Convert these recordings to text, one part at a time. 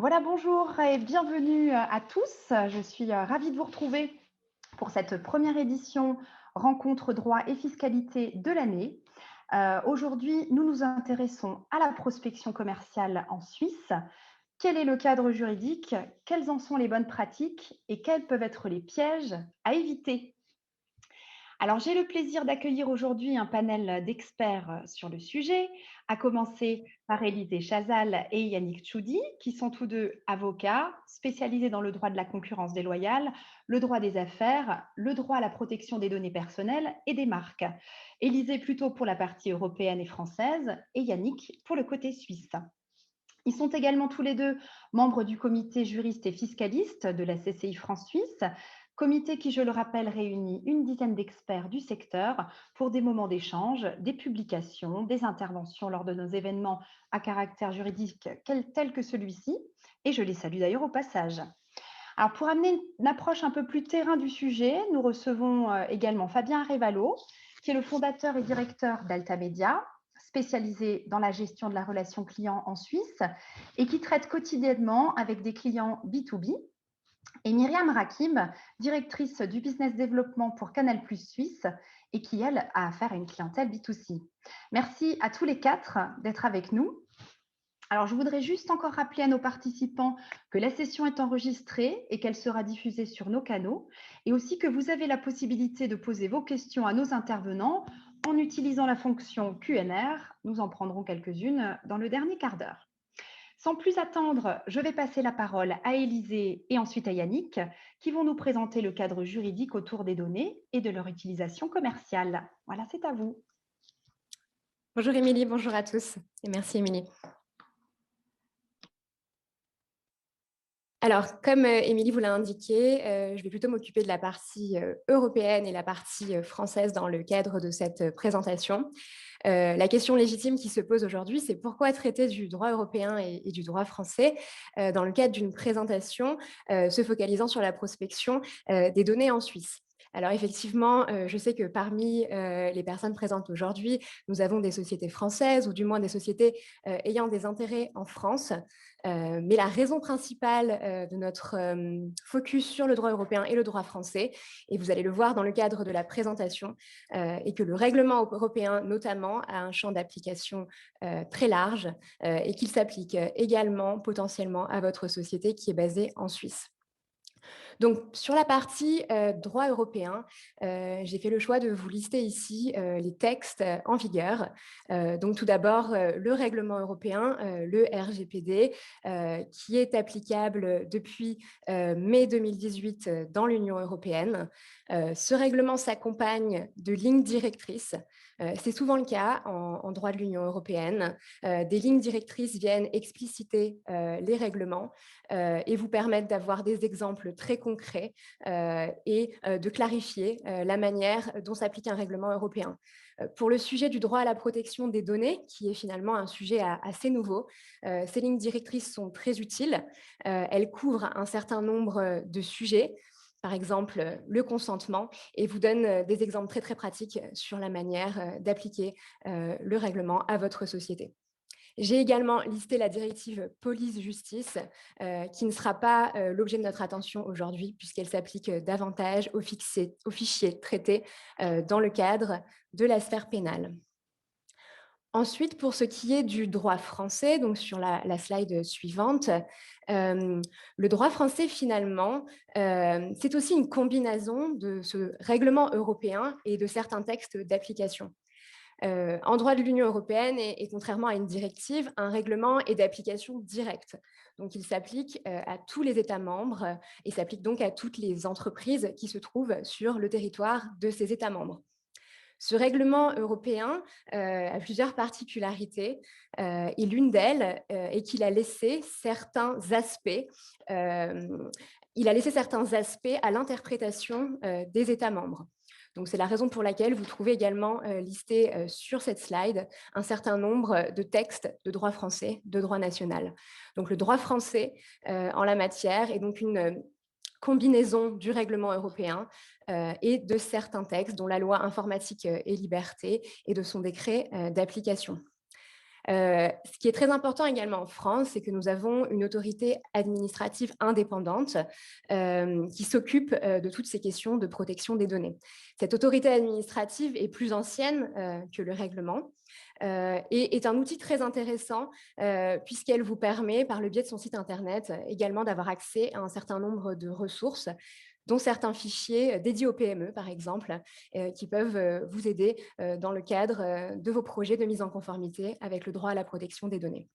Voilà, bonjour et bienvenue à tous. Je suis ravie de vous retrouver pour cette première édition Rencontre droit et fiscalité de l'année. Aujourd'hui, nous nous intéressons à la prospection commerciale en Suisse. Quel est le cadre juridique? Quelles en sont les bonnes pratiques et quels peuvent être les pièges à éviter? Alors, j'ai le plaisir d'accueillir aujourd'hui un panel d'experts sur le sujet, à commencer par Élisée Chazal et Yannick Tchoudi, qui sont tous deux avocats spécialisés dans le droit de la concurrence déloyale, le droit des affaires, le droit à la protection des données personnelles et des marques. Élisée plutôt pour la partie européenne et française et Yannick pour le côté suisse. Ils sont également tous les deux membres du comité juriste et fiscaliste de la CCI France-Suisse, comité qui, je le rappelle, réunit une dizaine d'experts du secteur pour des moments d'échange, des publications, des interventions lors de nos événements à caractère juridique tels que celui-ci. Et je les salue d'ailleurs au passage. Alors, pour amener une approche un peu plus terrain du sujet, nous recevons également Fabien Arévalo, qui est le fondateur et directeur d'Alta Media, spécialisé dans la gestion de la relation client en Suisse et qui traite quotidiennement avec des clients B2B. Et Myriam Rakim, directrice du business développement pour Canal+ Suisse et qui, elle, a affaire à une clientèle B2C. Merci à tous les quatre d'être avec nous. Alors, je voudrais juste encore rappeler à nos participants que la session est enregistrée et qu'elle sera diffusée sur nos canaux, et aussi que vous avez la possibilité de poser vos questions à nos intervenants en utilisant la fonction Q&R. Nous en prendrons quelques-unes dans le dernier quart d'heure. Sans plus attendre, je vais passer la parole à Élisée et ensuite à Yannick, qui vont nous présenter le cadre juridique autour des données et de leur utilisation commerciale. Voilà, c'est à vous. Bonjour Émilie, bonjour à tous et merci Émilie. Alors, comme Émilie vous l'a indiqué, je vais plutôt m'occuper de la partie européenne et la partie française dans le cadre de cette présentation. La question légitime qui se pose aujourd'hui, c'est pourquoi traiter du droit européen et du droit français dans le cadre d'une présentation se focalisant sur la prospection des données en Suisse. Alors effectivement, je sais que parmi les personnes présentes aujourd'hui, nous avons des sociétés françaises ou du moins des sociétés ayant des intérêts en France. Mais la raison principale de notre focus sur le droit européen et le droit français, et vous allez le voir dans le cadre de la présentation, est que le règlement européen notamment a un champ d'application très large et qu'il s'applique également potentiellement à votre société qui est basée en Suisse. Donc, sur la partie droit européen, j'ai fait le choix de vous lister ici les textes en vigueur. Donc, tout d'abord, le règlement européen, le RGPD, qui est applicable depuis mai 2018 dans l'Union européenne. Ce règlement s'accompagne de lignes directrices. C'est souvent le cas en droit de l'Union européenne. Des lignes directrices viennent expliciter les règlements et vous permettre d'avoir des exemples très concrets et de clarifier la manière dont s'applique un règlement européen. Pour le sujet du droit à la protection des données, qui est finalement un sujet assez nouveau, ces lignes directrices sont très utiles. Elles couvrent un certain nombre de sujets, par exemple le consentement, et vous donnent des exemples très, très pratiques sur la manière d'appliquer le règlement à votre société. J'ai également listé la directive police-justice, qui ne sera pas l'objet de notre attention aujourd'hui, puisqu'elle s'applique davantage aux fichiers traités dans le cadre de la sphère pénale. Ensuite, pour ce qui est du droit français, donc sur la slide suivante, le droit français, finalement, c'est aussi une combinaison de ce règlement européen et de certains textes d'application. En droit de l'Union européenne, et contrairement à une directive, un règlement est d'application directe. Donc, il s'applique à tous les États membres et s'applique donc à toutes les entreprises qui se trouvent sur le territoire de ces États membres. Ce règlement européen a plusieurs particularités et l'une d'elles est qu'il a laissé certains aspects à l'interprétation des États membres. Donc, c'est la raison pour laquelle vous trouvez également listé sur cette slide un certain nombre de textes de droit français, de droit national. Donc, le droit français en la matière est donc une combinaison du règlement européen et de certains textes, dont la loi informatique et liberté et de son décret d'application. Ce qui est très important également en France, c'est que nous avons une autorité administrative indépendante qui s'occupe de toutes ces questions de protection des données. Cette autorité administrative est plus ancienne que le règlement et est un outil très intéressant puisqu'elle vous permet, par le biais de son site internet, également d'avoir accès à un certain nombre de ressources, dont certains fichiers dédiés aux PME, par exemple, qui peuvent vous aider dans le cadre de vos projets de mise en conformité avec le droit à la protection des données.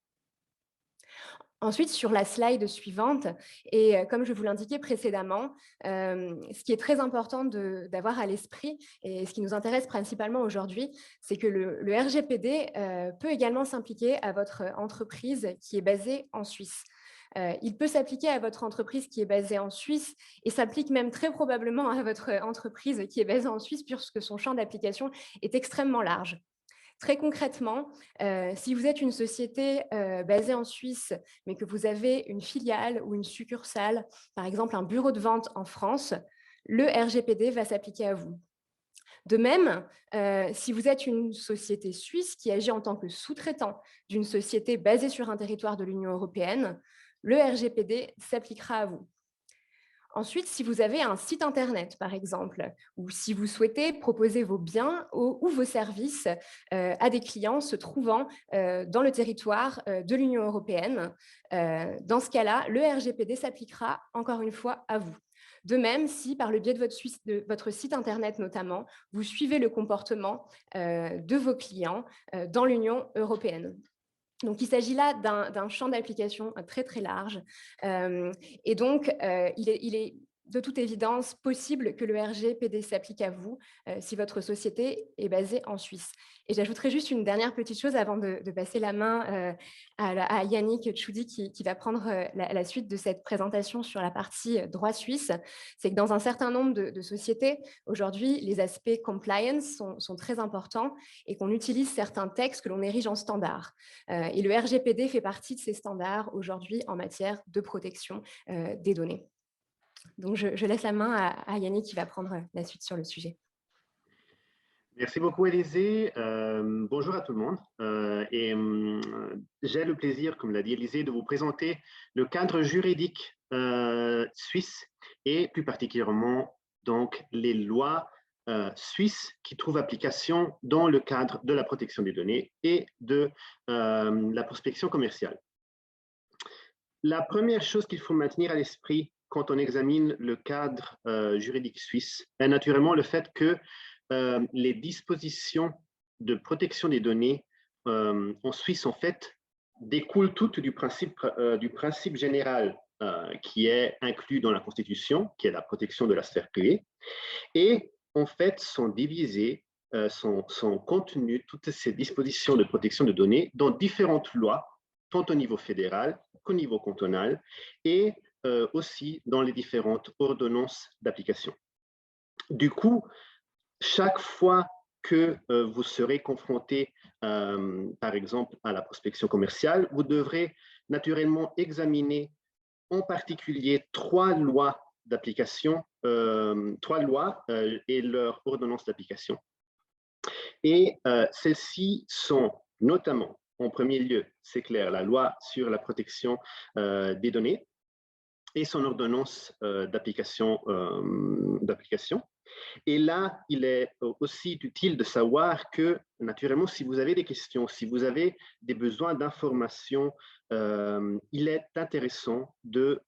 Ensuite, sur la slide suivante, et comme je vous l'indiquais précédemment, ce qui est très important d'avoir à l'esprit, et ce qui nous intéresse principalement aujourd'hui, c'est que le RGPD peut également s'impliquer à votre entreprise qui est basée en Suisse. Il peut s'appliquer à votre entreprise qui est basée en Suisse et s'applique même très probablement à votre entreprise qui est basée en Suisse puisque son champ d'application est extrêmement large. Très concrètement, si vous êtes une société basée en Suisse, mais que vous avez une filiale ou une succursale, par exemple un bureau de vente en France, le RGPD va s'appliquer à vous. De même, si vous êtes une société suisse qui agit en tant que sous-traitant d'une société basée sur un territoire de l'Union européenne, le RGPD s'appliquera à vous. Ensuite, si vous avez un site internet, par exemple, ou si vous souhaitez proposer vos biens ou vos services à des clients se trouvant dans le territoire de l'Union européenne, dans ce cas-là, le RGPD s'appliquera encore une fois à vous. De même, si par le biais de votre site internet notamment, vous suivez le comportement de vos clients dans l'Union européenne. Donc, il s'agit là d'un champ d'application très, très large. Et donc, il est de toute évidence possible que le RGPD s'applique à vous si votre société est basée en Suisse. Et j'ajouterai juste une dernière petite chose avant de passer la main à Yannick Tchoudi qui va prendre la suite de cette présentation sur la partie droit suisse. C'est que dans un certain nombre de sociétés, aujourd'hui, les aspects compliance sont très importants et qu'on utilise certains textes que l'on érige en standard. Et le RGPD fait partie de ces standards aujourd'hui en matière de protection des données. Donc, je laisse la main à Yannick qui va prendre la suite sur le sujet. Merci beaucoup, Élisée. Bonjour à tout le monde. J'ai le plaisir, comme l'a dit Élisée, de vous présenter le cadre juridique suisse et plus particulièrement donc, les lois suisses qui trouvent application dans le cadre de la protection des données et de la prospection commerciale. La première chose qu'il faut maintenir à l'esprit quand on examine le cadre juridique suisse est naturellement le fait que les dispositions de protection des données en Suisse, en fait, découlent toutes du principe général qui est inclus dans la Constitution, qui est la protection de la sphère privée, et en fait sont divisées, sont contenues toutes ces dispositions de protection de données dans différentes lois, tant au niveau fédéral qu'au niveau cantonal, et aussi dans les différentes ordonnances d'application. Du coup, chaque fois que vous serez confronté, par exemple, à la prospection commerciale, vous devrez naturellement examiner en particulier trois lois d'application, et leurs ordonnances d'application. Et celles-ci sont notamment, en premier lieu, c'est clair, la loi sur la protection des données et son ordonnance d'application. Et là, il est aussi utile de savoir que, naturellement, si vous avez des questions, si vous avez des besoins d'informations, il est intéressant de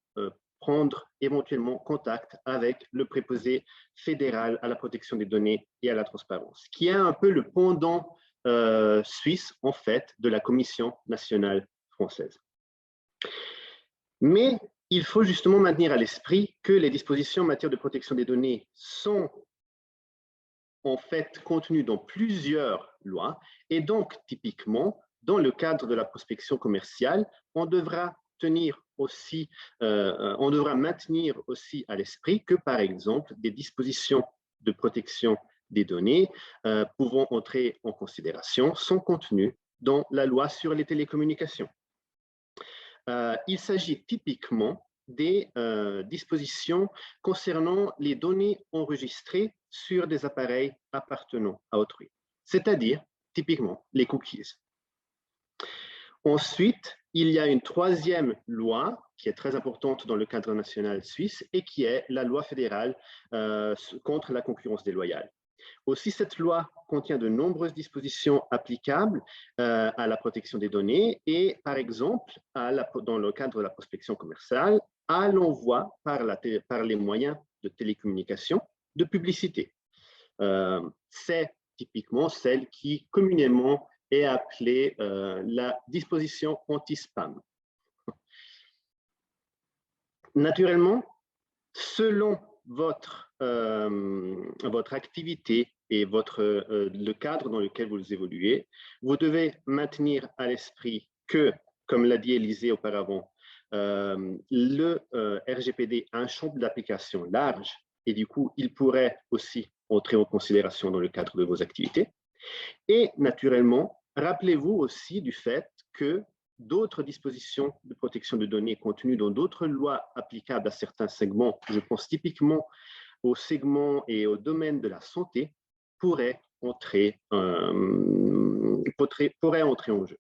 prendre éventuellement contact avec le préposé fédéral à la protection des données et à la transparence, qui est un peu le pendant suisse, en fait, de la Commission nationale française. Mais il faut justement maintenir à l'esprit que les dispositions en matière de protection des données sont en fait contenues dans plusieurs lois et donc typiquement dans le cadre de la prospection commerciale, on devra maintenir aussi à l'esprit que par exemple des dispositions de protection des données pouvant entrer en considération sont contenues dans la loi sur les télécommunications. Il s'agit typiquement des dispositions concernant les données enregistrées sur des appareils appartenant à autrui, c'est-à-dire typiquement les cookies. Ensuite, il y a une troisième loi qui est très importante dans le cadre national suisse et qui est la loi fédérale contre la concurrence déloyale. Aussi, cette loi contient de nombreuses dispositions applicables à la protection des données et, par exemple, dans le cadre de la prospection commerciale, à l'envoi par les moyens de télécommunication de publicité. C'est typiquement celle qui communément est appelée la disposition anti-spam. Naturellement, selon votre activité et le cadre dans lequel vous évoluez, vous devez maintenir à l'esprit que, comme l'a dit Élisée auparavant, le RGPD a un champ d'application large et du coup, il pourrait aussi entrer en considération dans le cadre de vos activités. Et naturellement, rappelez-vous aussi du fait que d'autres dispositions de protection de données contenues dans d'autres lois applicables à certains segments, je pense typiquement aux segments et au domaine de la santé, pourraient entrer en jeu.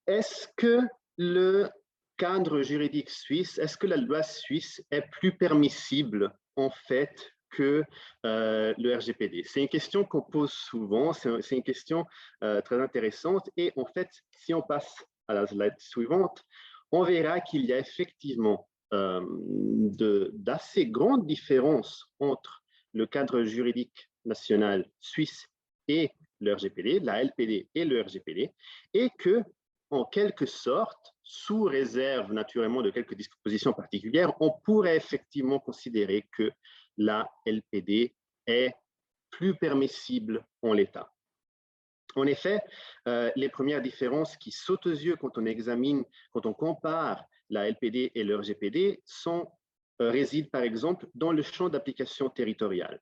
Est-ce que le cadre juridique suisse, est-ce que la loi suisse est plus permissible en fait que le RGPD? C'est une question qu'on pose souvent, c'est une question très intéressante et en fait, si on passe à la slide suivante, on verra qu'il y a effectivement d'assez grandes différences entre le cadre juridique national suisse et le RGPD, la LPD et le RGPD, et que, en quelque sorte, sous réserve naturellement de quelques dispositions particulières, on pourrait effectivement considérer que la LPD est plus permissible en l'état. En effet, les premières différences qui sautent aux yeux quand on compare la LPD et le RGPD résident par exemple dans le champ d'application territorial.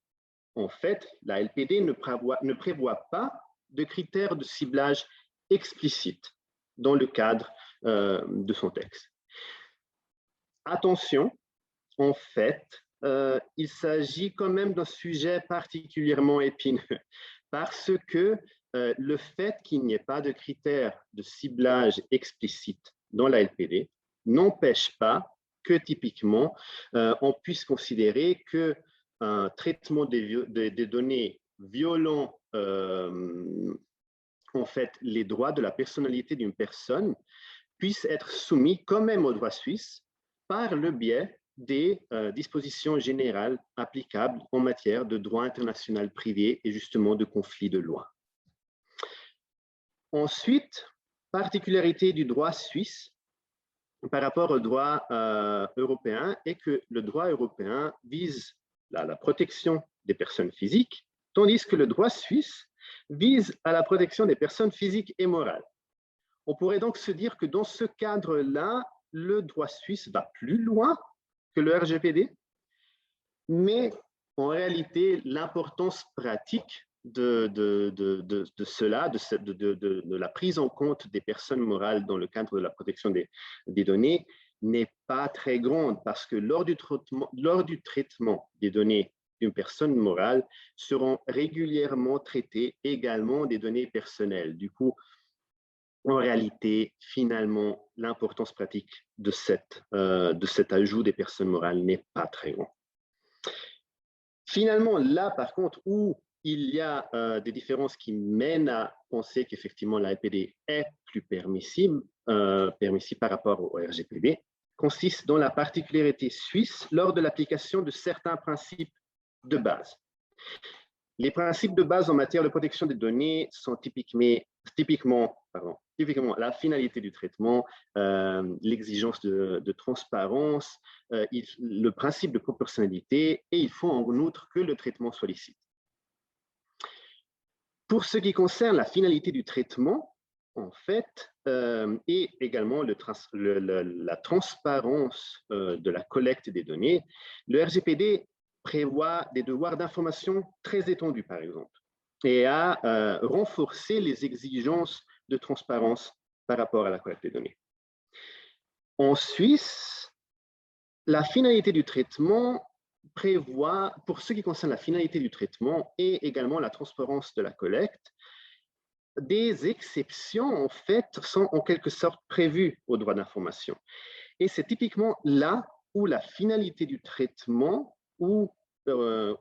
En fait, la LPD ne prévoit pas de critères de ciblage explicites dans le cadre de son texte. Attention, en fait, il s'agit quand même d'un sujet particulièrement épineux parce que le fait qu'il n'y ait pas de critères de ciblage explicite dans la LPD n'empêche pas que typiquement on puisse considérer qu'un traitement des données violant en fait les droits de la personnalité d'une personne puisse être soumis quand même au droit suisse par le biais des dispositions générales applicables en matière de droit international privé et justement de conflits de loi. Ensuite, particularité du droit suisse par rapport au droit européen est que le droit européen vise la protection des personnes physiques, tandis que le droit suisse vise à la protection des personnes physiques et morales. On pourrait donc se dire que dans ce cadre-là, le droit suisse va plus loin que le RGPD, mais en réalité, l'importance pratique de la prise en compte des personnes morales dans le cadre de la protection des données n'est pas très grande parce que lors du traitement des données d'une personne morale seront régulièrement traitées également des données personnelles. Du coup, en réalité, finalement, l'importance pratique de cet ajout des personnes morales n'est pas très grande. Finalement, là, par contre, où il y a des différences qui mènent à penser qu'effectivement la LPD est plus permissible par rapport au RGPD, consiste dans la particularité suisse lors de l'application de certains principes de base. Les principes de base en matière de protection des données sont typiquement la finalité du traitement, l'exigence de transparence, le principe de proportionnalité, et il faut en outre que le traitement soit licite. Pour ce qui concerne la finalité du traitement, en fait, et également la transparence de la collecte des données, le RGPD prévoit des devoirs d'information très étendus, par exemple, et a renforcé les exigences de transparence par rapport à la collecte des données. En Suisse, la finalité du traitement prévoit, pour ce qui concerne la finalité du traitement et également la transparence de la collecte, des exceptions, en fait, sont en quelque sorte prévues au droit d'information. Et c'est typiquement là où la finalité du traitement ou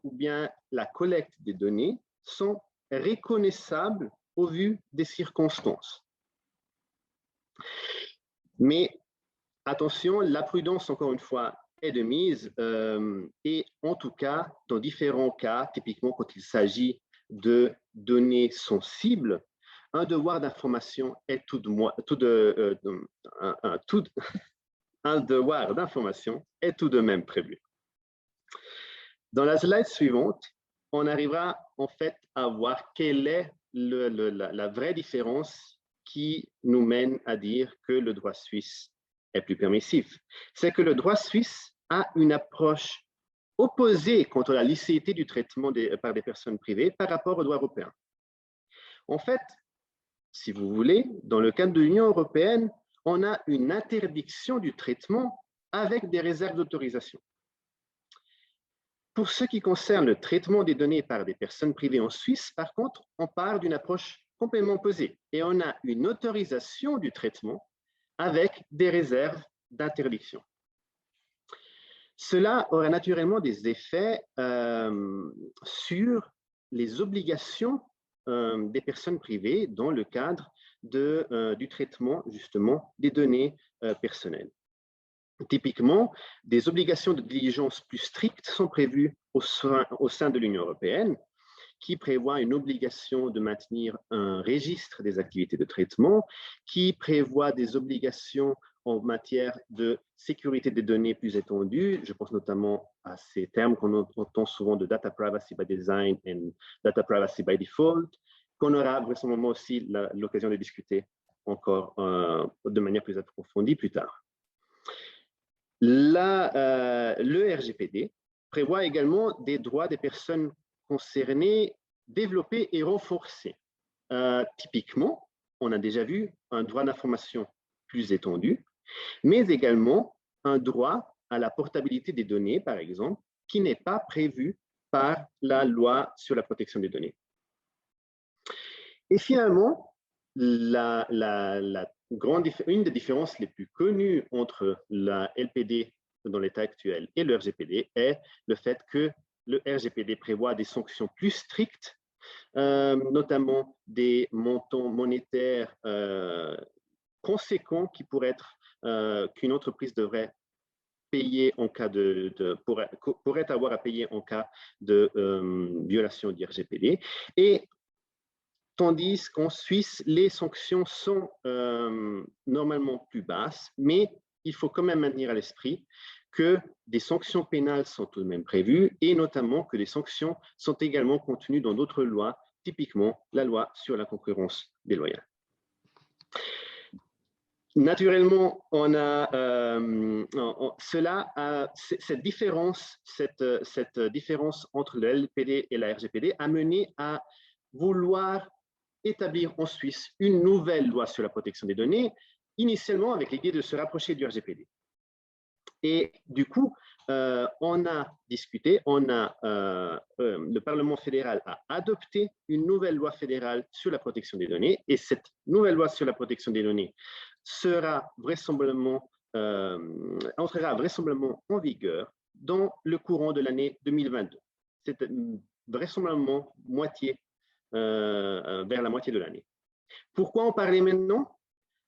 bien la collecte des données sont reconnaissables au vu des circonstances. Mais attention, la prudence, encore une fois, est de mise et en tout cas, dans différents cas, typiquement quand il s'agit de données sensibles, un devoir d'information est un devoir d'information est tout de même prévu. Dans la slide suivante, on arrivera en fait à voir quelle est la vraie différence qui nous mène à dire que le droit suisse est plus permissif. C'est que le droit suisse a une approche opposée contre la licéité du traitement par des personnes privées par rapport au droit européen. En fait, si vous voulez, dans le cadre de l'Union européenne, on a une interdiction du traitement avec des réserves d'autorisation. Pour ce qui concerne le traitement des données par des personnes privées en Suisse, par contre, on part d'une approche complètement opposée et on a une autorisation du traitement avec des réserves d'interdiction. Cela aura naturellement des effets sur les obligations des personnes privées dans le cadre du traitement justement des données personnelles. Typiquement, des obligations de diligence plus strictes sont prévues au sein de l'Union européenne, qui prévoit une obligation de maintenir un registre des activités de traitement, qui prévoit des obligations en matière de sécurité des données plus étendues. Je pense notamment à ces termes qu'on entend souvent de data privacy by design et data privacy by default, qu'on aura vraisemblablement aussi l'occasion de discuter encore de manière plus approfondie plus tard. Le RGPD prévoit également des droits des personnes concernées développés et renforcés. Typiquement, on a déjà vu un droit d'information plus étendu, mais également un droit à la portabilité des données, par exemple, qui n'est pas prévu par la loi sur la protection des données. Et finalement, une des différences les plus connues entre la LPD dans l'état actuel et le RGPD est le fait que le RGPD prévoit des sanctions plus strictes, notamment des montants monétaires conséquents qui pourraient être qu'une entreprise devrait payer en cas pourrait avoir à payer en cas de violation du RGPD. Et tandis qu'en Suisse, les sanctions sont normalement plus basses, mais il faut quand même maintenir à l'esprit que des sanctions pénales sont tout de même prévues et notamment que des sanctions sont également contenues dans d'autres lois, typiquement la loi sur la concurrence déloyale. Naturellement, on a cette différence entre le LPD et la RGPD a mené à vouloir établir en Suisse une nouvelle loi sur la protection des données, initialement avec l'idée de se rapprocher du RGPD. Et du coup, on a discuté, le Parlement fédéral a adopté une nouvelle loi fédérale sur la protection des données, et cette nouvelle loi sur la protection des données entrera vraisemblablement en vigueur dans le courant de l'année 2022. C'est vraisemblablement vers la moitié de l'année. Pourquoi en parler maintenant?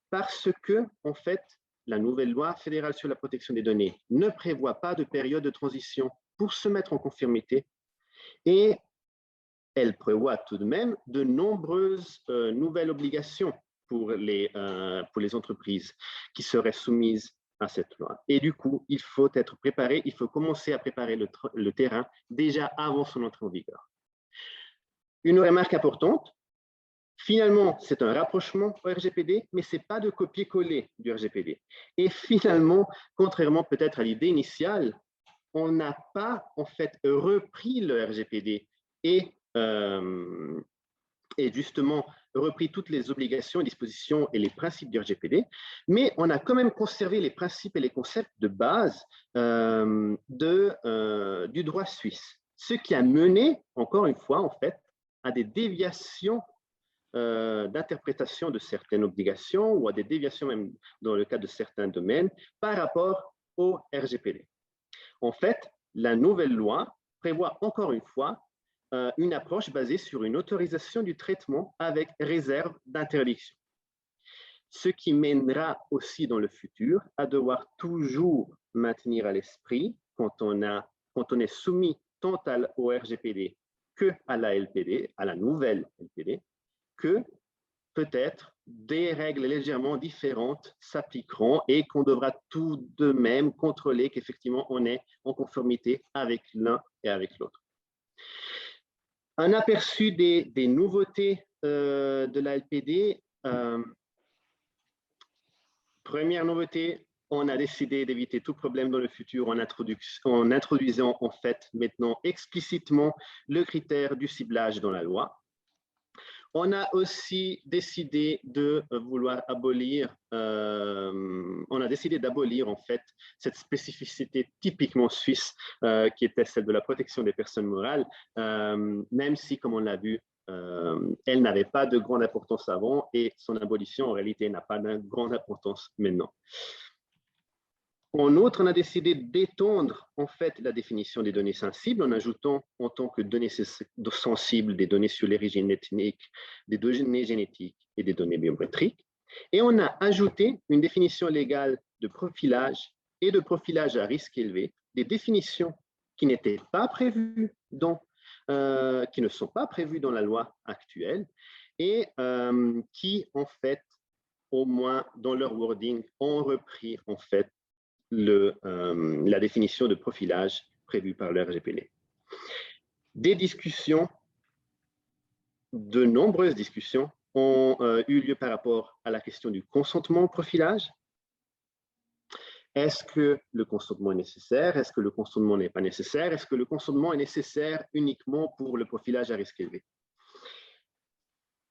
Parce que, en fait, la nouvelle loi fédérale sur la protection des données ne prévoit pas de période de transition pour se mettre en conformité et elle prévoit tout de même de nombreuses nouvelles obligations pour les entreprises qui seraient soumises à cette loi. Et du coup, il faut être préparé, il faut commencer à préparer le terrain déjà avant son entrée en vigueur. Une remarque importante, finalement, c'est un rapprochement au RGPD, mais ce n'est pas de copier-coller du RGPD. Et finalement, contrairement peut-être à l'idée initiale, on n'a pas en fait repris le RGPD et justement repris toutes les obligations, dispositions et les principes du RGPD, mais on a quand même conservé les principes et les concepts de base du droit suisse. Ce qui a mené, encore une fois, en fait, à des déviations d'interprétation de certaines obligations ou à des déviations même dans le cas de certains domaines par rapport au RGPD. En fait, la nouvelle loi prévoit encore une fois une approche basée sur une autorisation du traitement avec réserve d'interdiction. Ce qui mènera aussi dans le futur à devoir toujours maintenir à l'esprit quand on est soumis tant au RGPD que à la LPD, à la nouvelle LPD, que peut-être des règles légèrement différentes s'appliqueront et qu'on devra tout de même contrôler qu'effectivement on est en conformité avec l'un et avec l'autre. Un aperçu des nouveautés de la LPD. Première nouveauté, on a décidé d'éviter tout problème dans le futur en introduisant en fait maintenant explicitement le critère du ciblage dans la loi. On a aussi décidé de vouloir abolir, on a décidé d'abolir en fait cette spécificité typiquement suisse qui était celle de la protection des personnes morales, même si, comme on l'a vu, elle n'avait pas de grande importance avant et son abolition en réalité n'a pas de grande importance maintenant. En outre, on a décidé d'étendre en fait la définition des données sensibles en ajoutant en tant que données sensibles des données sur l'origine ethnique, des données génétiques et des données biométriques. Et on a ajouté une définition légale de profilage et de profilage à risque élevé, des définitions qui n'étaient pas prévues qui ne sont pas prévues dans la loi actuelle et qui en fait, au moins dans leur wording, ont repris en fait la définition de profilage prévue par le RGPD. Des discussions, de nombreuses discussions, ont eu lieu par rapport à la question du consentement au profilage. Est-ce que le consentement est nécessaire? Est-ce que le consentement n'est pas nécessaire? Est-ce que le consentement est nécessaire uniquement pour le profilage à risque élevé?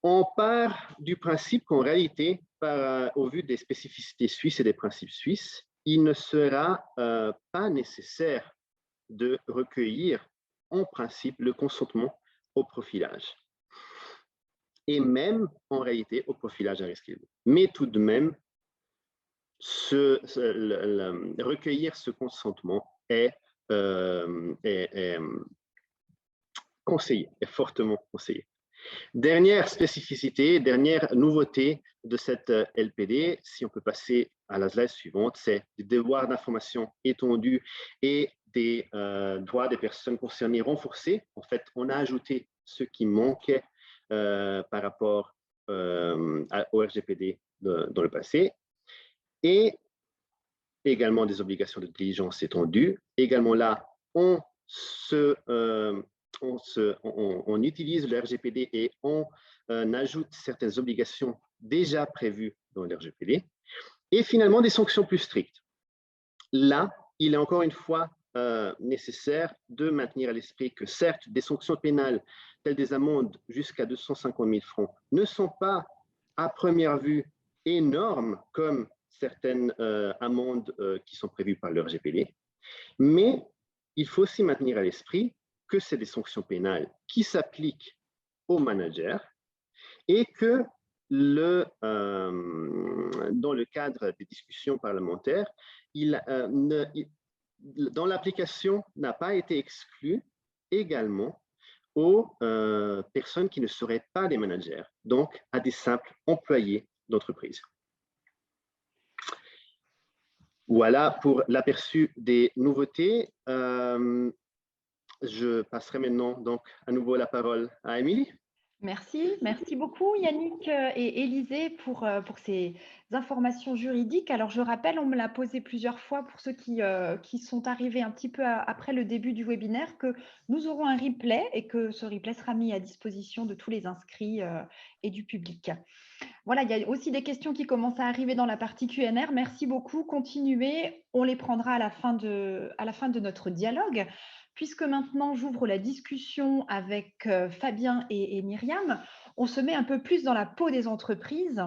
On part du principe qu'en réalité, au vu des spécificités suisses et des principes suisses, il ne sera pas nécessaire de recueillir en principe le consentement au profilage. Et même en réalité au profilage à risque élevé. Mais tout de même, recueillir ce consentement est conseillé, est fortement conseillé. Dernière spécificité, dernière nouveauté de cette LPD, si on peut passer à la slide suivante, c'est des devoirs d'information étendus et des droits des personnes concernées renforcés. En fait, on a ajouté ce qui manquait par rapport au RGPD dans le passé et également des obligations de diligence étendues. Également là, on utilise le RGPD et on ajoute certaines obligations déjà prévues dans le RGPD. Et finalement, des sanctions plus strictes. Là, il est encore une fois nécessaire de maintenir à l'esprit que certes, des sanctions pénales, telles des amendes jusqu'à 250 000 francs, ne sont pas à première vue énormes comme certaines amendes qui sont prévues par le RGPD. Mais il faut aussi maintenir à l'esprit que c'est des sanctions pénales qui s'appliquent aux managers et que dans le cadre des discussions parlementaires, dans l'application n'a pas été exclu également aux personnes qui ne seraient pas des managers, donc à des simples employés d'entreprise. Voilà pour l'aperçu des nouveautés. Je passerai maintenant donc à nouveau la parole à Émilie. Merci beaucoup Yannick et Élisée pour ces informations juridiques. Alors je rappelle, on me l'a posé plusieurs fois pour ceux qui sont arrivés un petit peu après le début du webinaire, que nous aurons un replay et que ce replay sera mis à disposition de tous les inscrits et du public. Voilà, il y a aussi des questions qui commencent à arriver dans la partie Q&R. Merci beaucoup, continuez, on les prendra à la fin de notre dialogue. Puisque maintenant j'ouvre la discussion avec Fabien et Myriam, on se met un peu plus dans la peau des entreprises.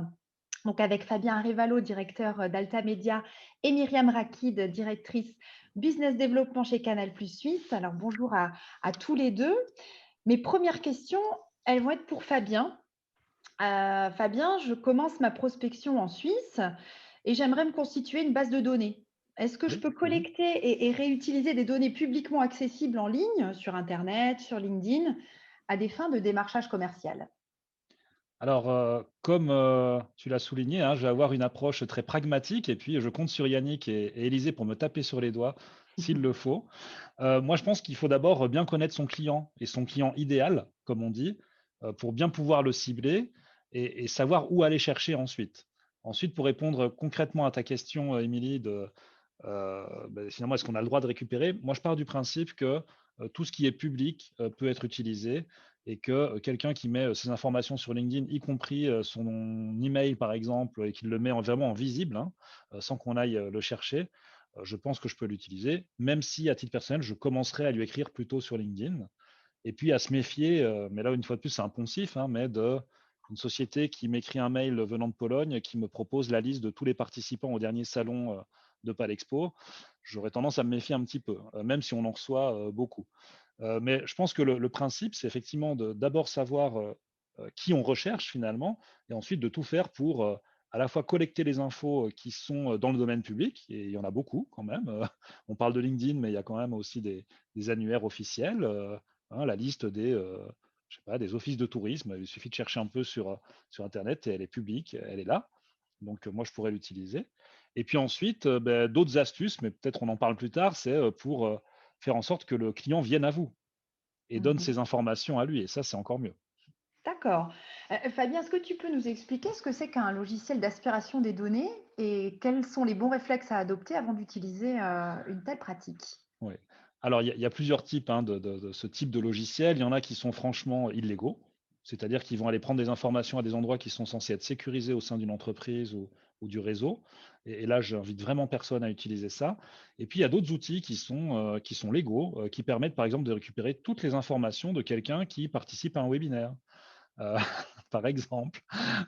Donc avec Fabien Arevalo, directeur d'Alta Media, et Myriam Rakid, directrice Business Développement chez Canal+ Suisse. Alors bonjour à tous les deux. Mes premières questions, elles vont être pour Fabien. Fabien, je commence ma prospection en Suisse et j'aimerais me constituer une base de données. Est-ce que je Oui. peux collecter et réutiliser des données publiquement accessibles en ligne, sur Internet, sur LinkedIn, à des fins de démarchage commercial? Alors, comme tu l'as souligné, hein, je vais avoir une approche très pragmatique et puis je compte sur Yannick et Élisée pour me taper sur les doigts s'il le faut. Moi, je pense qu'il faut d'abord bien connaître son client et son client idéal, comme on dit, pour bien pouvoir le cibler et savoir où aller chercher ensuite. Ensuite, pour répondre concrètement à ta question, Émilie, finalement, est-ce qu'on a le droit de récupérer? Moi, je pars du principe que tout ce qui est public peut être utilisé et que quelqu'un qui met ses informations sur LinkedIn, y compris son email par exemple, et qui le met vraiment en visible, hein, sans qu'on aille le chercher, je pense que je peux l'utiliser, même si à titre personnel, je commencerai à lui écrire plutôt sur LinkedIn. Et puis à se méfier, mais là une fois de plus c'est un poncif, hein, mais d'une société qui m'écrit un mail venant de Pologne, qui me propose la liste de tous les participants au dernier salon de Palexpo. J'aurais tendance à me méfier un petit peu, même si on en reçoit beaucoup. Mais je pense que le principe, c'est effectivement d'abord savoir qui on recherche finalement, et ensuite de tout faire pour à la fois collecter les infos qui sont dans le domaine public, et il y en a beaucoup quand même. On parle de LinkedIn, mais il y a quand même aussi des annuaires officiels, hein, la liste je sais pas, des offices de tourisme. Il suffit de chercher un peu sur Internet et elle est publique, elle est là. Donc moi, je pourrais l'utiliser. Et puis ensuite, d'autres astuces, mais peut-être on en parle plus tard, c'est pour faire en sorte que le client vienne à vous et donne Mhm. ses informations à lui. Et ça, c'est encore mieux. D'accord. Fabien, est-ce que tu peux nous expliquer ce que c'est qu'un logiciel d'aspiration des données et quels sont les bons réflexes à adopter avant d'utiliser une telle pratique? Ouais. Alors, il y a plusieurs types hein, de ce type de logiciel. Il y en a qui sont franchement illégaux, c'est-à-dire qu'ils vont aller prendre des informations à des endroits qui sont censés être sécurisés au sein d'une entreprise ou du réseau. Et là, j'invite vraiment personne à utiliser ça. Et puis, il y a d'autres outils qui sont légaux, qui permettent, par exemple, de récupérer toutes les informations de quelqu'un qui participe à un webinaire. Euh, par exemple.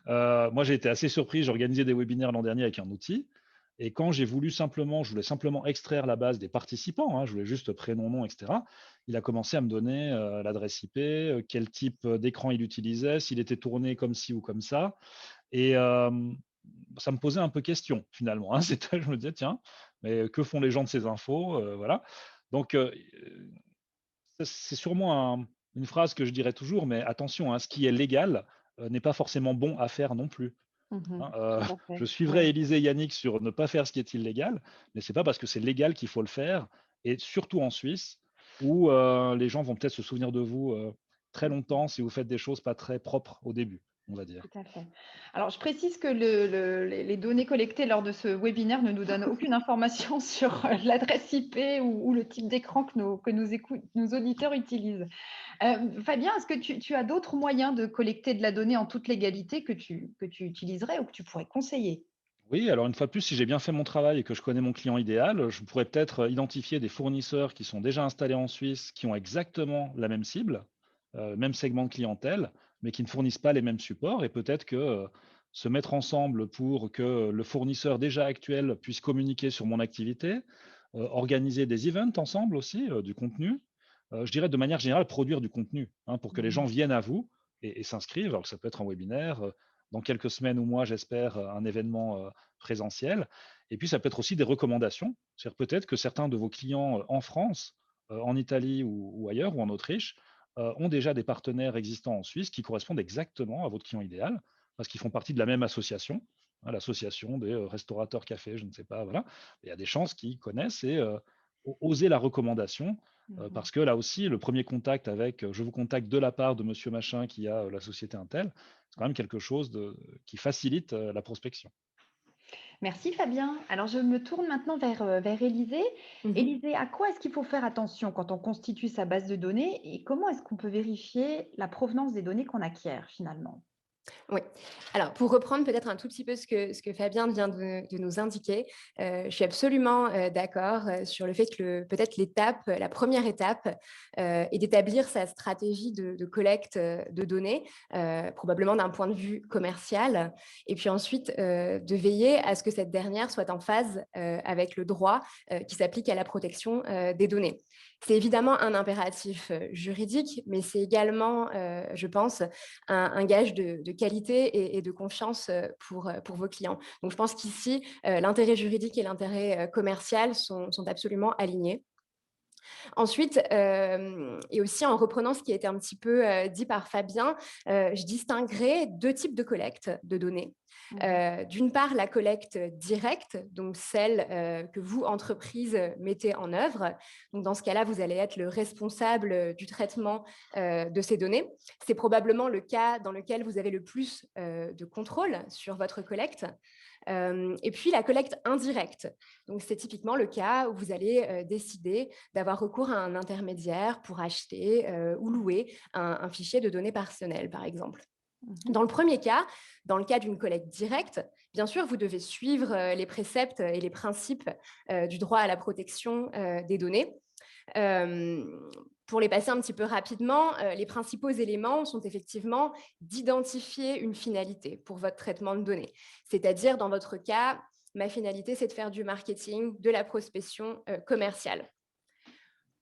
Moi, j'ai été assez surpris. J'ai organisé des webinaires l'an dernier avec un outil. Et quand je voulais simplement extraire la base des participants, hein, je voulais juste prénom, nom, etc. Il a commencé à me donner l'adresse IP, quel type d'écran il utilisait, s'il était tourné comme ci ou comme ça. Et ça me posait un peu question finalement. Hein. Je me disais, tiens, mais que font les gens de ces infos? Voilà. Donc, c'est sûrement une phrase que je dirais toujours, mais attention, hein, ce qui est légal n'est pas forcément bon à faire non plus. Mhm. Hein, Tout à je fait. suivrai Ouais. Élisée et Yannick sur ne pas faire ce qui est illégal, mais c'est pas parce que c'est légal qu'il faut le faire, et surtout en Suisse, où les gens vont peut-être se souvenir de vous très longtemps si vous faites des choses pas très propres au début, on va dire. Tout à fait. Alors, je précise que les données collectées lors de ce webinaire ne nous donnent aucune information sur l'adresse IP ou le type d'écran nos auditeurs utilisent. Fabien, est-ce que tu as d'autres moyens de collecter de la donnée en toute légalité que tu utiliserais ou que tu pourrais conseiller? Oui, alors une fois de plus, si j'ai bien fait mon travail et que je connais mon client idéal, je pourrais peut-être identifier des fournisseurs qui sont déjà installés en Suisse, qui ont exactement la même cible, même segment de clientèle, mais qui ne fournissent pas les mêmes supports. Et peut-être que se mettre ensemble pour que le fournisseur déjà actuel puisse communiquer sur mon activité, organiser des events ensemble aussi, du contenu. Je dirais de manière générale, produire du contenu hein, pour que les gens Mhm. viennent à vous et s'inscrivent. Alors que ça peut être un webinaire, dans quelques semaines ou mois, j'espère, un événement présentiel. Et puis, ça peut être aussi des recommandations. C'est-à-dire peut-être que certains de vos clients en France, en Italie ou ailleurs, ou en Autriche, ont déjà des partenaires existants en Suisse qui correspondent exactement à votre client idéal, parce qu'ils font partie de la même association, hein, l'association des restaurateurs cafés, je ne sais pas, voilà. Il y a des chances qu'ils connaissent et oser la recommandation, Mhm. parce que là aussi, le premier contact avec je vous contacte de la part de monsieur machin qui a la société Intel, c'est quand même quelque chose qui facilite la prospection. Merci Fabien. Alors, je me tourne maintenant vers Élisée. Mhm. Élisée, à quoi est-ce qu'il faut faire attention quand on constitue sa base de données et comment est-ce qu'on peut vérifier la provenance des données qu'on acquiert finalement? Oui. Alors, pour reprendre peut-être un tout petit peu ce que Fabien vient de nous indiquer, je suis absolument d'accord sur le fait que peut-être la première étape est d'établir sa stratégie de collecte de données, probablement d'un point de vue commercial, et puis ensuite de veiller à ce que cette dernière soit en phase avec le droit qui s'applique à la protection des données. C'est évidemment un impératif juridique, mais c'est également, je pense, un gage de qualité qualité et de confiance pour vos clients. Donc, je pense qu'ici, l'intérêt juridique et l'intérêt commercial sont absolument alignés. Ensuite, et aussi en reprenant ce qui a été un petit peu dit par Fabien, je distinguerai deux types de collecte de données. D'une part, la collecte directe, donc celle que vous, entreprise, mettez en œuvre. Donc, dans ce cas-là, vous allez être le responsable du traitement de ces données. C'est probablement le cas dans lequel vous avez le plus de contrôle sur votre collecte. Et puis, la collecte indirecte. Donc, c'est typiquement le cas où vous allez décider d'avoir recours à un intermédiaire pour acheter ou louer un fichier de données personnelles, par exemple. Dans le premier cas, dans le cas d'une collecte directe, bien sûr, vous devez suivre les préceptes et les principes du droit à la protection des données. Pour les passer un petit peu rapidement, les principaux éléments sont effectivement d'identifier une finalité pour votre traitement de données. C'est-à-dire, dans votre cas, ma finalité, c'est de faire du marketing, de la prospection commerciale.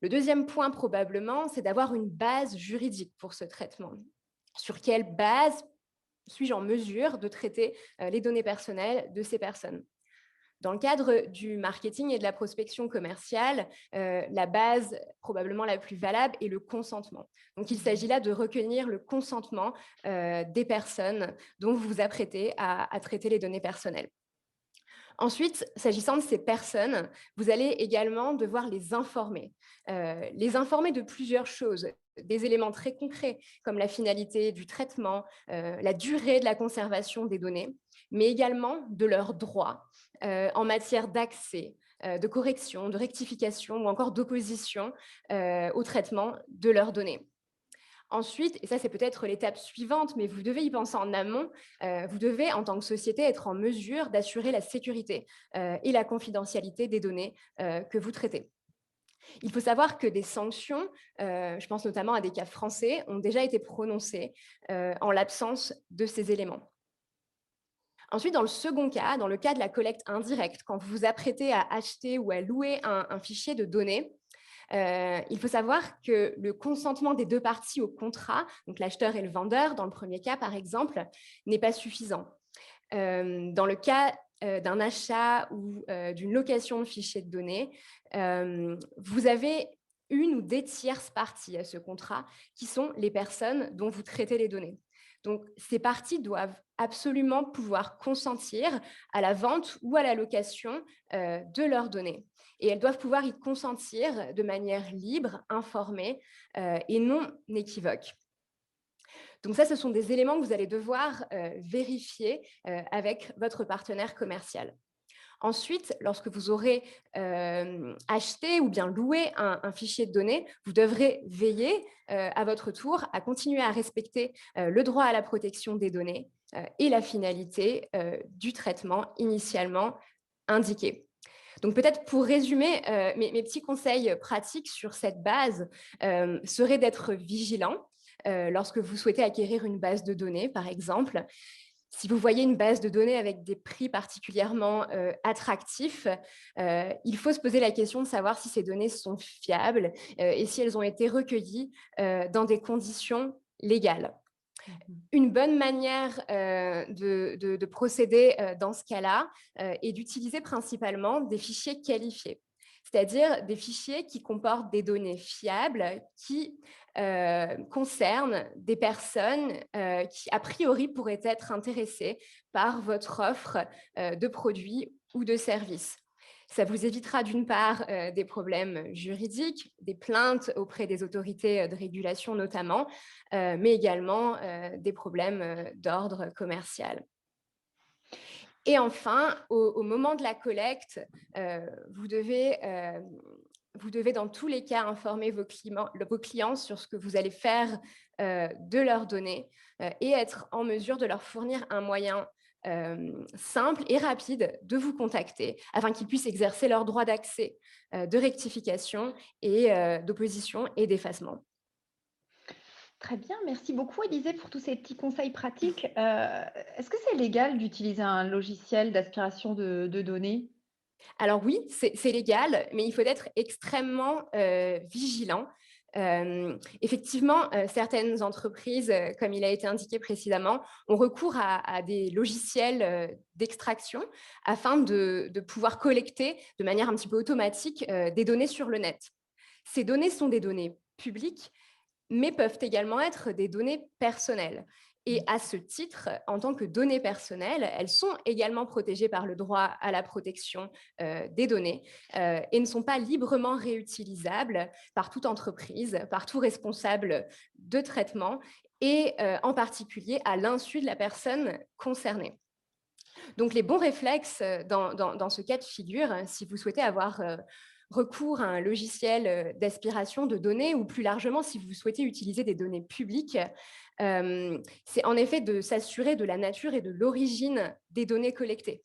Le deuxième point, probablement, c'est d'avoir une base juridique pour ce traitement. Sur quelle base suis-je en mesure de traiter les données personnelles de ces personnes ? Dans le cadre du marketing et de la prospection commerciale, la base probablement la plus valable est le consentement. Donc, il s'agit là de recueillir le consentement des personnes dont vous vous apprêtez à traiter les données personnelles. Ensuite, s'agissant de ces personnes, vous allez également devoir les informer de plusieurs choses, des éléments très concrets comme la finalité du traitement, la durée de la conservation des données, mais également de leurs droits en matière d'accès, de correction, de rectification ou encore d'opposition au traitement de leurs données. Ensuite, et ça c'est peut-être l'étape suivante, mais vous devez y penser en amont, vous devez en tant que société être en mesure d'assurer la sécurité et la confidentialité des données que vous traitez. Il faut savoir que des sanctions, je pense notamment à des cas français, ont déjà été prononcées en l'absence de ces éléments. Ensuite, dans le second cas, dans le cas de la collecte indirecte, quand vous vous apprêtez à acheter ou à louer un fichier de données, il faut savoir que le consentement des deux parties au contrat, donc l'acheteur et le vendeur, dans le premier cas par exemple, n'est pas suffisant. Dans le cas d'un achat ou d'une location de fichiers de données, vous avez une ou des tierces parties à ce contrat qui sont les personnes dont vous traitez les données. Donc, ces parties doivent absolument pouvoir consentir à la vente ou à la location de leurs données. Et elles doivent pouvoir y consentir de manière libre, informée et non équivoque. Donc ça, ce sont des éléments que vous allez devoir vérifier avec votre partenaire commercial. Ensuite, lorsque vous aurez acheté ou bien loué un fichier de données, vous devrez veiller à votre tour à continuer à respecter le droit à la protection des données et la finalité du traitement initialement indiqué. Donc peut-être pour résumer, mes petits conseils pratiques sur cette base seraient d'être vigilant lorsque vous souhaitez acquérir une base de données, par exemple. Si vous voyez une base de données avec des prix particulièrement attractifs, il faut se poser la question de savoir si ces données sont fiables et si elles ont été recueillies dans des conditions légales. Une bonne manière de procéder dans ce cas-là est d'utiliser principalement des fichiers qualifiés, c'est-à-dire des fichiers qui comportent des données fiables qui concernent des personnes qui, a priori, pourraient être intéressées par votre offre de produits ou de services. Ça vous évitera d'une part des problèmes juridiques, des plaintes auprès des autorités de régulation notamment, mais également des problèmes d'ordre commercial. Et enfin, au moment de la collecte, vous devez dans tous les cas informer vos clients sur ce que vous allez faire de leurs données et être en mesure de leur fournir un moyen simple et rapide de vous contacter afin qu'ils puissent exercer leur droit d'accès, de rectification et d'opposition et d'effacement. Très bien, merci beaucoup Élisée pour tous ces petits conseils pratiques. Est-ce que c'est légal d'utiliser un logiciel d'aspiration de données ? Alors oui, c'est légal, mais il faut être extrêmement vigilant. Effectivement, certaines entreprises, comme il a été indiqué précédemment, ont recours à des logiciels d'extraction afin de pouvoir collecter de manière un petit peu automatique des données sur le net. Ces données sont des données publiques, mais peuvent également être des données personnelles. Et à ce titre, en tant que données personnelles, elles sont également protégées par le droit à la protection des données et ne sont pas librement réutilisables par toute entreprise, par tout responsable de traitement et en particulier à l'insu de la personne concernée. Donc, les bons réflexes dans ce cas de figure, si vous souhaitez avoir recours à un logiciel d'aspiration de données ou plus largement si vous souhaitez utiliser des données publiques, c'est en effet de s'assurer de la nature et de l'origine des données collectées.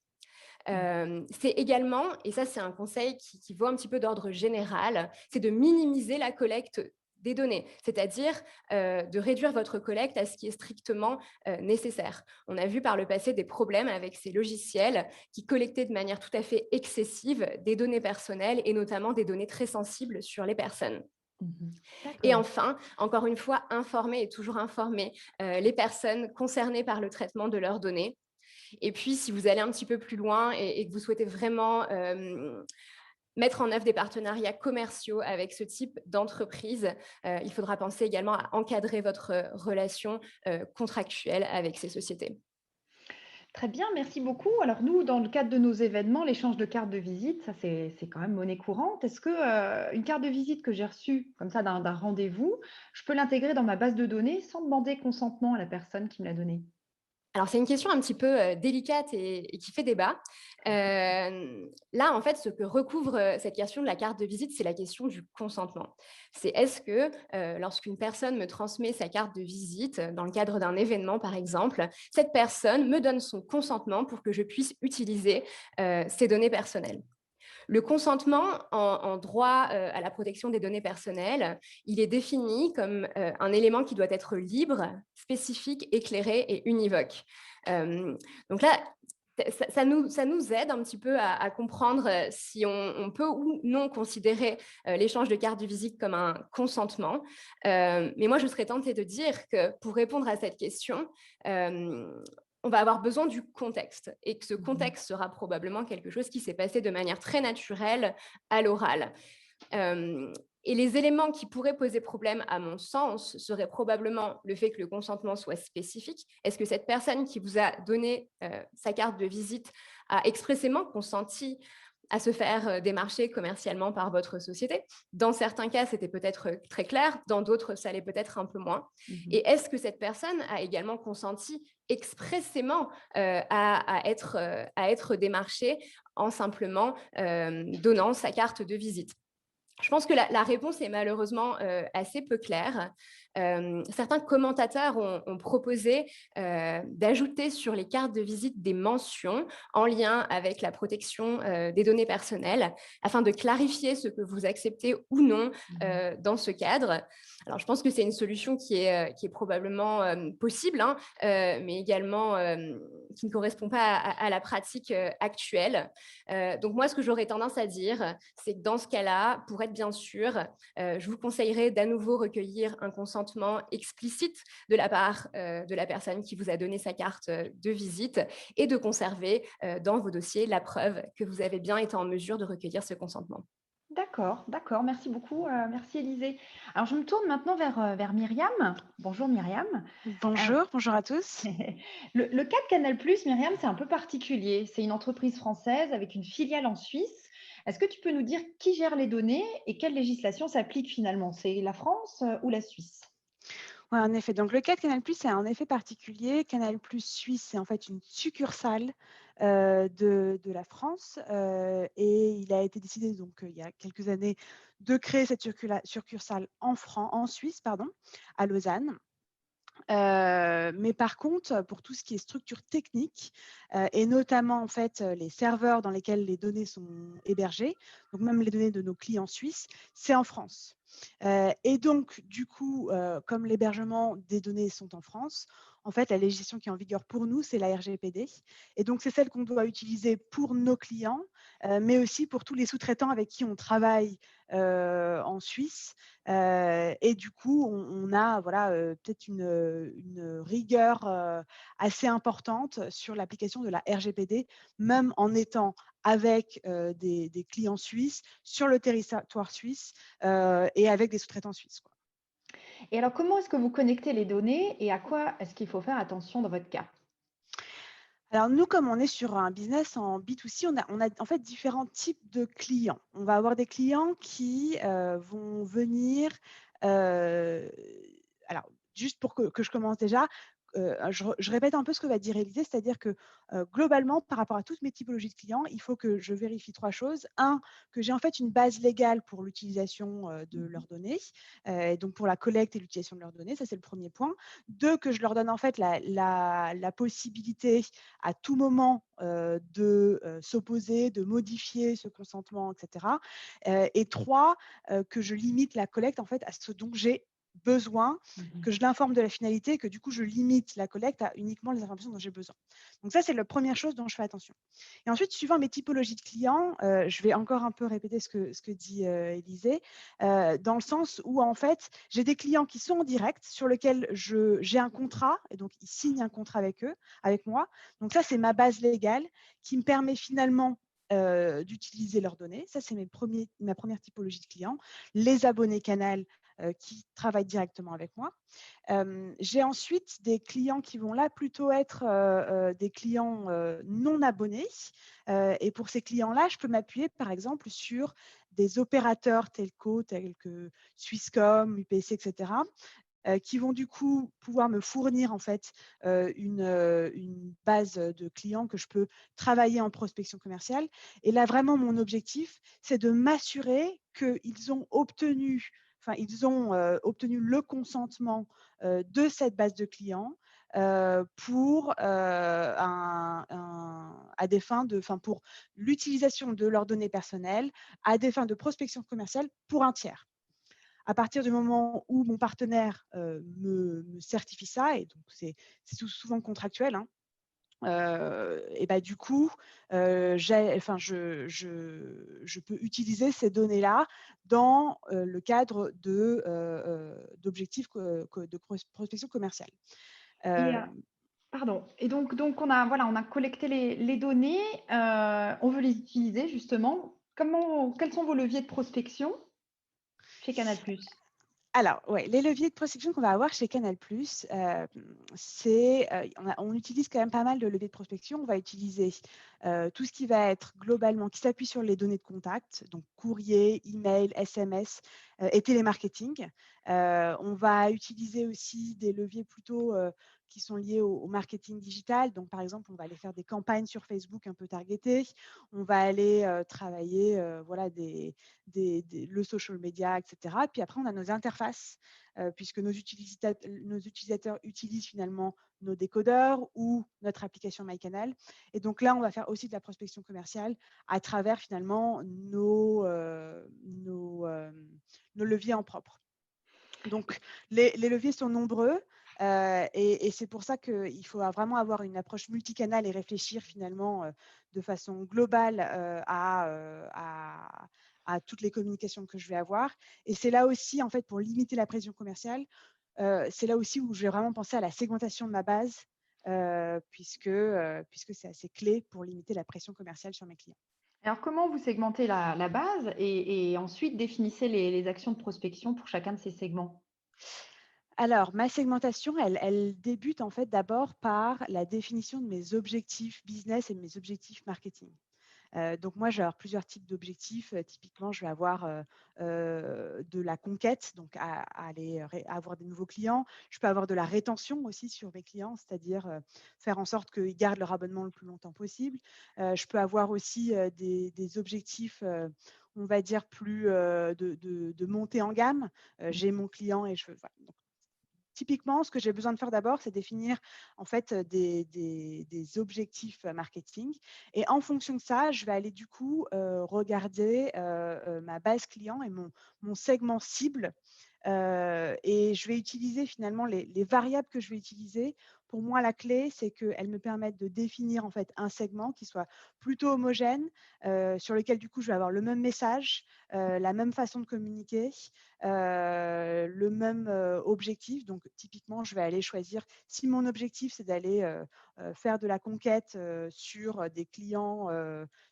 C'est également, et ça c'est un conseil qui vaut un petit peu d'ordre général, c'est de minimiser la collecte des données, c'est-à-dire de réduire votre collecte à ce qui est strictement nécessaire. On a vu par le passé des problèmes avec ces logiciels qui collectaient de manière tout à fait excessive des données personnelles et notamment des données très sensibles sur les personnes. Et enfin, encore une fois, informer et toujours informer les personnes concernées par le traitement de leurs données. Et puis, si vous allez un petit peu plus loin et que vous souhaitez vraiment mettre en œuvre des partenariats commerciaux avec ce type d'entreprise, il faudra penser également à encadrer votre relation contractuelle avec ces sociétés. Très bien, merci beaucoup. Alors nous, dans le cadre de nos événements, l'échange de cartes de visite, ça c'est quand même monnaie courante. Est-ce que une carte de visite que j'ai reçue comme ça d'un rendez-vous, je peux l'intégrer dans ma base de données sans demander consentement à la personne qui me l'a donnée? Alors, c'est une question un petit peu délicate et qui fait débat. Là, en fait, ce que recouvre cette question de la carte de visite, c'est la question du consentement. C'est est-ce que lorsqu'une personne me transmet sa carte de visite dans le cadre d'un événement, par exemple, cette personne me donne son consentement pour que je puisse utiliser ses données personnelles. Le consentement en droit à la protection des données personnelles, il est défini comme un élément qui doit être libre, spécifique, éclairé et univoque. Donc là, ça nous aide un petit peu à comprendre si on peut ou non considérer l'échange de cartes de visite comme un consentement. Mais moi, je serais tentée de dire que pour répondre à cette question, on va avoir besoin du contexte et que ce contexte sera probablement quelque chose qui s'est passé de manière très naturelle à l'oral. Et les éléments qui pourraient poser problème, à mon sens, seraient probablement le fait que le consentement soit spécifique. Est-ce que cette personne qui vous a donné sa carte de visite a expressément consenti à se faire démarcher commercialement par votre société? Dans certains cas, c'était peut-être très clair, dans d'autres, ça l'est peut-être un peu moins. Et est-ce que cette personne a également consenti expressément à être démarchée en simplement donnant sa carte de visite? Je pense que la réponse est malheureusement assez peu claire. Certains commentateurs ont proposé d'ajouter sur les cartes de visite des mentions en lien avec la protection des données personnelles afin de clarifier ce que vous acceptez ou non dans ce cadre. Alors, je pense que c'est une solution qui est probablement possible, hein, mais également qui ne correspond pas à la pratique actuelle. Donc, moi, ce que j'aurais tendance à dire, c'est que dans ce cas-là, pour être bien sûr, je vous conseillerais d'à nouveau recueillir un consentement explicite de la part de la personne qui vous a donné sa carte de visite et de conserver dans vos dossiers la preuve que vous avez bien été en mesure de recueillir ce consentement. D'accord, d'accord. Merci beaucoup. Merci Élisée. Alors, je me tourne maintenant vers Myriam. Bonjour Myriam. Bonjour à tous. Le cas de Canal+, Myriam, c'est un peu particulier. C'est une entreprise française avec une filiale en Suisse. Est-ce que tu peux nous dire qui gère les données et quelle législation s'applique finalement? C'est la France ou la Suisse? Ouais, en effet. Donc, le cas de Canal+, c'est un effet particulier. Canal+ Suisse, c'est en fait une succursale de la France et il a été décidé donc il y a quelques années de créer cette succursale en Suisse, à Lausanne. Mais par contre, pour tout ce qui est structure technique et notamment en fait les serveurs dans lesquels les données sont hébergées, donc même les données de nos clients suisses, c'est en France. Et donc du coup, comme l'hébergement des données sont en France, En fait, la législation qui est en vigueur pour nous, c'est la RGPD. Et donc, c'est celle qu'on doit utiliser pour nos clients, mais aussi pour tous les sous-traitants avec qui on travaille en Suisse. Et du coup, on a voilà, peut-être une rigueur assez importante sur l'application de la RGPD, même en étant avec des clients suisses, sur le territoire suisse et avec des sous-traitants suisses, quoi. Et alors, comment est-ce que vous connectez les données et à quoi est-ce qu'il faut faire attention dans votre cas? Alors nous, comme on est sur un business en B2C, on a en fait différents types de clients. On va avoir des clients qui vont venir, euh, alors juste pour que je commence déjà, je répète un peu ce que va dire Élisée, c'est-à-dire que globalement, par rapport à toutes mes typologies de clients, il faut que je vérifie 3 choses. Un, que j'ai en fait une base légale pour l'utilisation de leurs données, donc pour la collecte et l'utilisation de leurs données, ça c'est le premier point. 2, que je leur donne en fait la possibilité à tout moment de s'opposer, de modifier ce consentement, etc. Et 3, que je limite la collecte en fait à ce dont j'ai besoin, que je l'informe de la finalité, que du coup je limite la collecte à uniquement les informations dont j'ai besoin. Donc ça, c'est la première chose dont je fais attention. Et ensuite, suivant mes typologies de clients, je vais encore un peu répéter ce que dit Élisée, dans le sens où en fait, j'ai des clients qui sont en direct, sur lesquels j'ai un contrat, et donc ils signent un contrat avec eux, avec moi. Donc ça, c'est ma base légale qui me permet finalement d'utiliser leurs données. Ça, c'est ma première typologie de clients. Les abonnés Canal qui travaillent directement avec moi. J'ai ensuite des clients qui vont là plutôt être des clients non abonnés. Et pour ces clients-là, je peux m'appuyer par exemple sur des opérateurs telco tels que Swisscom, UPC, etc., qui vont du coup pouvoir me fournir en fait une base de clients que je peux travailler en prospection commerciale. Et là, vraiment, mon objectif, c'est de m'assurer qu'ils ont obtenu le consentement de cette base de clients pour pour l'utilisation de leurs données personnelles à des fins de prospection commerciale pour un tiers. À partir du moment où mon partenaire me certifie ça, et donc c'est souvent contractuel, hein, et bah, du coup, je peux utiliser ces données-là dans le cadre d'objectifs de prospection commerciale. Et, pardon. Et donc on a collecté les données, on veut les utiliser justement. Quels sont vos leviers de prospection chez Canal+? Alors, ouais, les leviers de prospection qu'on va avoir chez Canal+, on utilise quand même pas mal de leviers de prospection. On va utiliser tout ce qui va être globalement, qui s'appuie sur les données de contact, donc courrier, email, SMS et télémarketing. On va utiliser aussi des leviers plutôt qui sont liés au marketing digital. Donc, par exemple, on va aller faire des campagnes sur Facebook un peu targetées. On va aller travailler le social media, etc. Puis après, on a nos interfaces, puisque nos utilisateurs utilisent finalement nos décodeurs ou notre application MyCanal. Et donc là, on va faire aussi de la prospection commerciale à travers finalement nos leviers en propre. Donc, les leviers sont nombreux. Et c'est pour ça qu'il faut vraiment avoir une approche multicanale et réfléchir finalement de façon globale à toutes les communications que je vais avoir. Et c'est là aussi, en fait, pour limiter la pression commerciale, c'est là aussi où je vais vraiment penser à la segmentation de ma base, puisque c'est assez clé pour limiter la pression commerciale sur mes clients. Alors, comment vous segmentez la base et ensuite définissez les actions de prospection pour chacun de ces segments? Alors, ma segmentation, elle débute en fait d'abord par la définition de mes objectifs business et de mes objectifs marketing. Donc moi, je vais avoir plusieurs types d'objectifs. Typiquement, je vais avoir de la conquête, donc à avoir des nouveaux clients. Je peux avoir de la rétention aussi sur mes clients, c'est-à-dire faire en sorte qu'ils gardent leur abonnement le plus longtemps possible. Je peux avoir aussi des objectifs, on va dire, plus de montée en gamme. J'ai mon client et voilà. Donc, typiquement, ce que j'ai besoin de faire d'abord, c'est définir en fait des objectifs marketing. Et en fonction de ça, je vais aller du coup regarder ma base client et mon segment cible. Et je vais utiliser finalement les variables que je vais utiliser Pour moi, la clé, c'est qu'elles me permettent de définir en fait un segment qui soit plutôt homogène, sur lequel du coup je vais avoir le même message, la même façon de communiquer, le même objectif. Donc typiquement, je vais aller choisir, si mon objectif c'est d'aller faire de la conquête sur des clients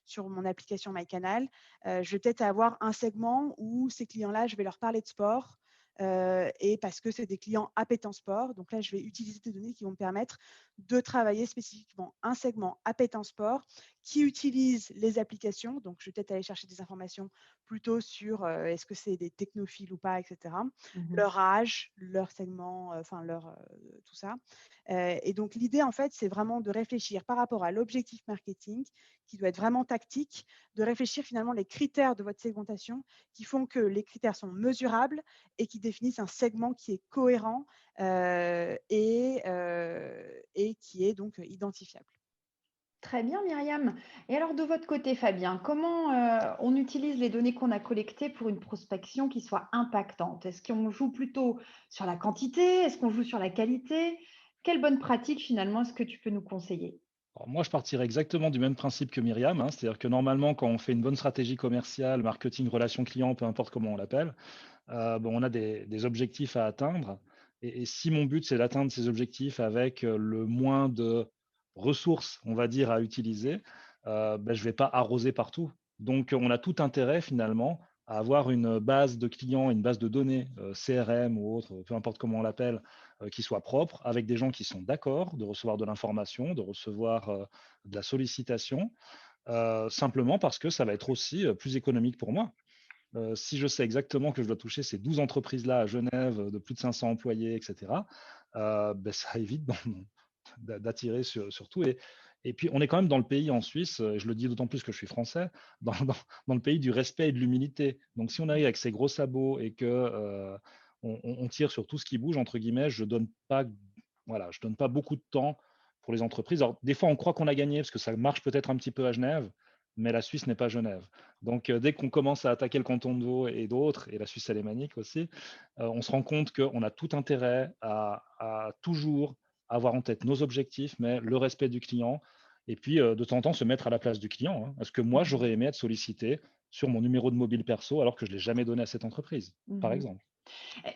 sur mon application MyCanal, je vais peut-être avoir un segment où ces clients-là, je vais leur parler de sport. Et parce que c'est des clients appétents sport. Donc là, je vais utiliser des données qui vont me permettre de travailler spécifiquement un segment appétents sport qui utilise les applications. Donc, je vais peut-être aller chercher des informations plutôt sur est-ce que c'est des technophiles ou pas, etc. Leur âge, leur segment, tout ça. Et donc, l'idée, en fait, c'est vraiment de réfléchir par rapport à l'objectif marketing qui doit être vraiment tactique, de réfléchir finalement les critères de votre segmentation qui font que les critères sont mesurables et qui définissent un segment qui est cohérent et qui est donc identifiable. Très bien, Myriam. Et alors, de votre côté, Fabien, comment on utilise les données qu'on a collectées pour une prospection qui soit impactante? Est-ce qu'on joue plutôt sur la quantité? Est-ce qu'on joue sur la qualité? Quelle bonne pratique, finalement, est-ce que tu peux nous conseiller? Alors, moi, je partirais exactement du même principe que Myriam, hein, c'est-à-dire que normalement, quand on fait une bonne stratégie commerciale, marketing, relation client, peu importe comment on l'appelle, on a des objectifs à atteindre. Et si mon but, c'est d'atteindre ces objectifs avec le moins de ressources, on va dire, à utiliser, je ne vais pas arroser partout. Donc, on a tout intérêt, finalement, à avoir une base de clients, une base de données, CRM ou autre, peu importe comment on l'appelle, qui soit propre, avec des gens qui sont d'accord de recevoir de l'information, de recevoir de la sollicitation, simplement parce que ça va être aussi plus économique pour moi. Si je sais exactement que je dois toucher ces 12 entreprises-là à Genève de plus de 500 employés, etc., ça évite d'attirer surtout. Et puis, on est quand même dans le pays en Suisse, et je le dis d'autant plus que je suis français, dans le pays du respect et de l'humilité. Donc, si on arrive avec ses gros sabots et que on tire sur tout ce qui bouge, entre guillemets, je donne pas beaucoup de temps pour les entreprises. Alors, des fois, on croit qu'on a gagné parce que ça marche peut-être un petit peu à Genève, mais la Suisse n'est pas Genève. Donc, dès qu'on commence à attaquer le canton de Vaud et d'autres, et la Suisse alémanique aussi, on se rend compte qu'on a tout intérêt à toujours avoir en tête nos objectifs, mais le respect du client, et puis de temps en temps se mettre à la place du client. Hein. Est-ce que moi, j'aurais aimé être sollicité sur mon numéro de mobile perso alors que je ne l'ai jamais donné à cette entreprise, par exemple?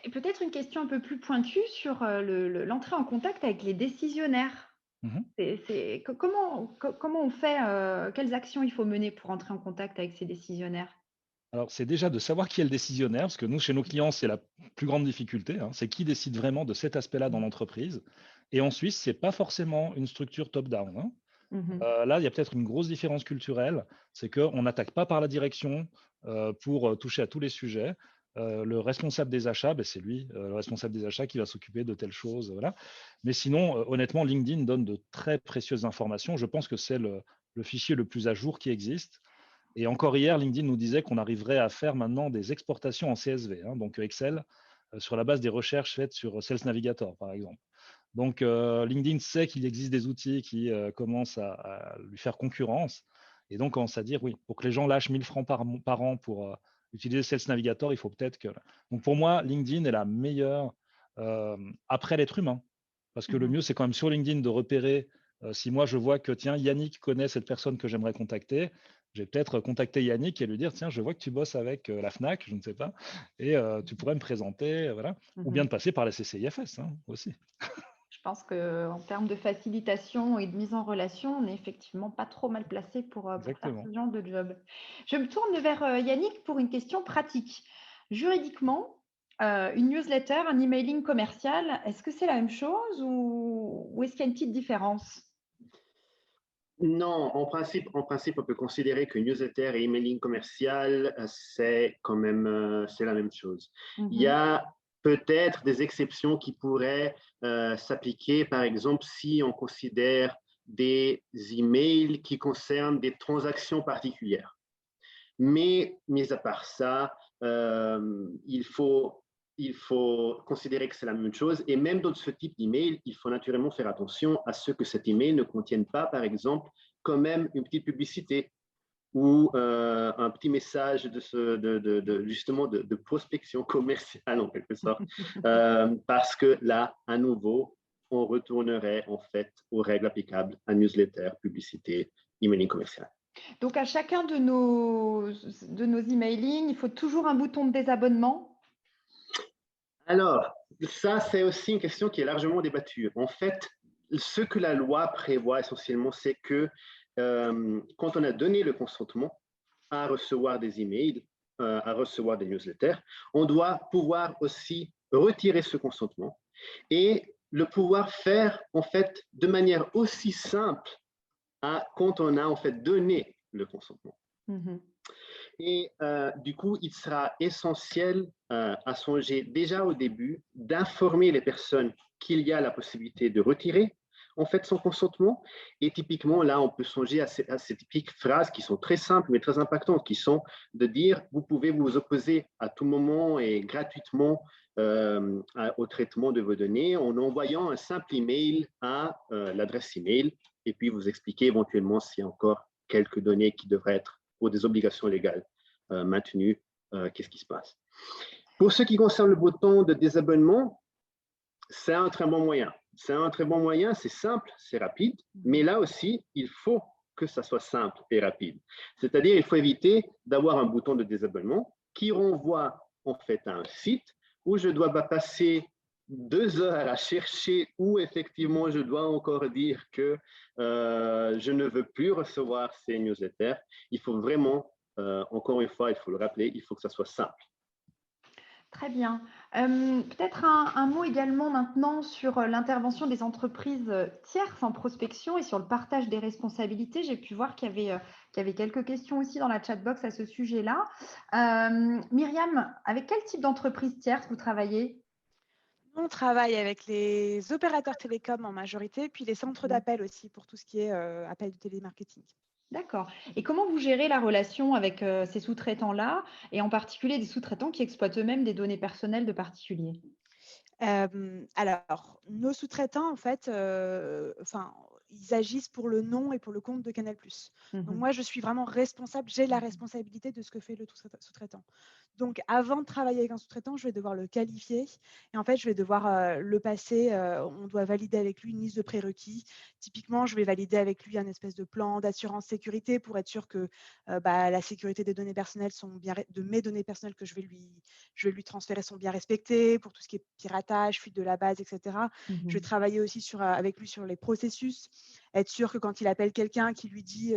Et peut-être une question un peu plus pointue sur l'entrée en contact avec les décisionnaires. Comment on fait, quelles actions il faut mener pour entrer en contact avec ces décisionnaires? Alors, c'est déjà de savoir qui est le décisionnaire, parce que nous, chez nos clients, c'est la plus grande difficulté. Hein. C'est qui décide vraiment de cet aspect-là dans l'entreprise. Et en Suisse, ce n'est pas forcément une structure top-down. Hein. Là, il y a peut-être une grosse différence culturelle, c'est qu'on n'attaque pas par la direction pour toucher à tous les sujets. Le responsable des achats, c'est lui, le responsable des achats, qui va s'occuper de telles choses. Voilà. Mais sinon, honnêtement, LinkedIn donne de très précieuses informations. Je pense que c'est le fichier le plus à jour qui existe. Et encore hier, LinkedIn nous disait qu'on arriverait à faire maintenant des exportations en CSV, hein, donc Excel, sur la base des recherches faites sur Sales Navigator, par exemple. Donc, LinkedIn sait qu'il existe des outils qui commencent à lui faire concurrence. Et donc, commence à dire, oui, pour que les gens lâchent 1000 francs par an pour utiliser Sales Navigator, il faut peut-être que… Donc, pour moi, LinkedIn est la meilleure après l'être humain. Parce que le mieux, c'est quand même sur LinkedIn de repérer, si moi, je vois que, tiens, Yannick connaît cette personne que j'aimerais contacter, je vais peut-être contacter Yannick et lui dire, tiens, je vois que tu bosses avec la FNAC, je ne sais pas, et tu pourrais me présenter, voilà. Ou bien de passer par la CCIFS aussi. Je pense qu'en termes de facilitation et de mise en relation, on n'est effectivement pas trop mal placé pour faire ce genre de job. Je me tourne vers Yannick pour une question pratique. Juridiquement, une newsletter, un emailing commercial, est-ce que c'est la même chose ou est-ce qu'il y a une petite différence? Non, en principe, on peut considérer que newsletter et emailing commercial, c'est quand même c'est la même chose. Il y a peut-être des exceptions qui pourraient s'appliquer, par exemple, si on considère des emails qui concernent des transactions particulières. Mais, mis à part ça, il faut considérer que c'est la même chose. Et même dans ce type d'email, il faut naturellement faire attention à ce que cet email ne contienne pas, par exemple, quand même une petite publicité ou un petit message justement de prospection commerciale en quelque sorte. Parce que là, à nouveau, on retournerait en fait aux règles applicables à newsletter, publicité, emailing commercial. Donc, à chacun de nos emailings, il faut toujours un bouton de désabonnement? Alors, ça, c'est aussi une question qui est largement débattue. En fait, ce que la loi prévoit essentiellement, c'est que quand on a donné le consentement à recevoir des emails, à recevoir des newsletters, on doit pouvoir aussi retirer ce consentement et le pouvoir faire en fait de manière aussi simple quand on a en fait donné le consentement. Et du coup, il sera essentiel à songer déjà au début d'informer les personnes qu'il y a la possibilité de retirer en fait son consentement. Et typiquement, là, on peut songer à ces typiques phrases qui sont très simples mais très impactantes, qui sont de dire vous pouvez vous opposer à tout moment et gratuitement au traitement de vos données en envoyant un simple email à l'adresse email et puis vous expliquer éventuellement s'il y a encore quelques données qui devraient être pour des obligations légales maintenues, qu'est-ce qui se passe. Pour ce qui concerne le bouton de désabonnement, c'est un très bon moyen. C'est un très bon moyen, c'est simple, c'est rapide, mais là aussi, il faut que ça soit simple et rapide. C'est-à-dire, il faut éviter d'avoir un bouton de désabonnement qui renvoie en fait à un site où je dois passer 2 heures à chercher où effectivement je dois encore dire que je ne veux plus recevoir ces newsletters. Il faut vraiment, encore une fois, il faut le rappeler, il faut que ça soit simple. Très bien. Peut-être un mot également maintenant sur l'intervention des entreprises tierces en prospection et sur le partage des responsabilités. J'ai pu voir qu'il y avait quelques questions aussi dans la chatbox à ce sujet-là. Myriam, avec quel type d'entreprise tierce vous travaillez? On travaille avec les opérateurs télécoms en majorité, puis les centres d'appel aussi pour tout ce qui est appel de télémarketing. D'accord. Et comment vous gérez la relation avec ces sous-traitants-là, et en particulier des sous-traitants qui exploitent eux-mêmes des données personnelles de particuliers? Alors, nos sous-traitants, en fait, ils agissent pour le nom et pour le compte de Canal+. Donc moi, je suis vraiment responsable, j'ai la responsabilité de ce que fait le sous-traitant. Donc avant de travailler avec un sous-traitant, je vais devoir le qualifier et en fait, je vais devoir le passer, on doit valider avec lui une liste de prérequis. Typiquement, je vais valider avec lui un espèce de plan d'assurance sécurité pour être sûr que la sécurité des données personnelles de mes données personnelles que je vais lui transférer sont bien respectées, pour tout ce qui est piratage, fuite de la base, etc. Je vais travailler aussi avec lui sur les processus, être sûr que quand il appelle quelqu'un qui lui dit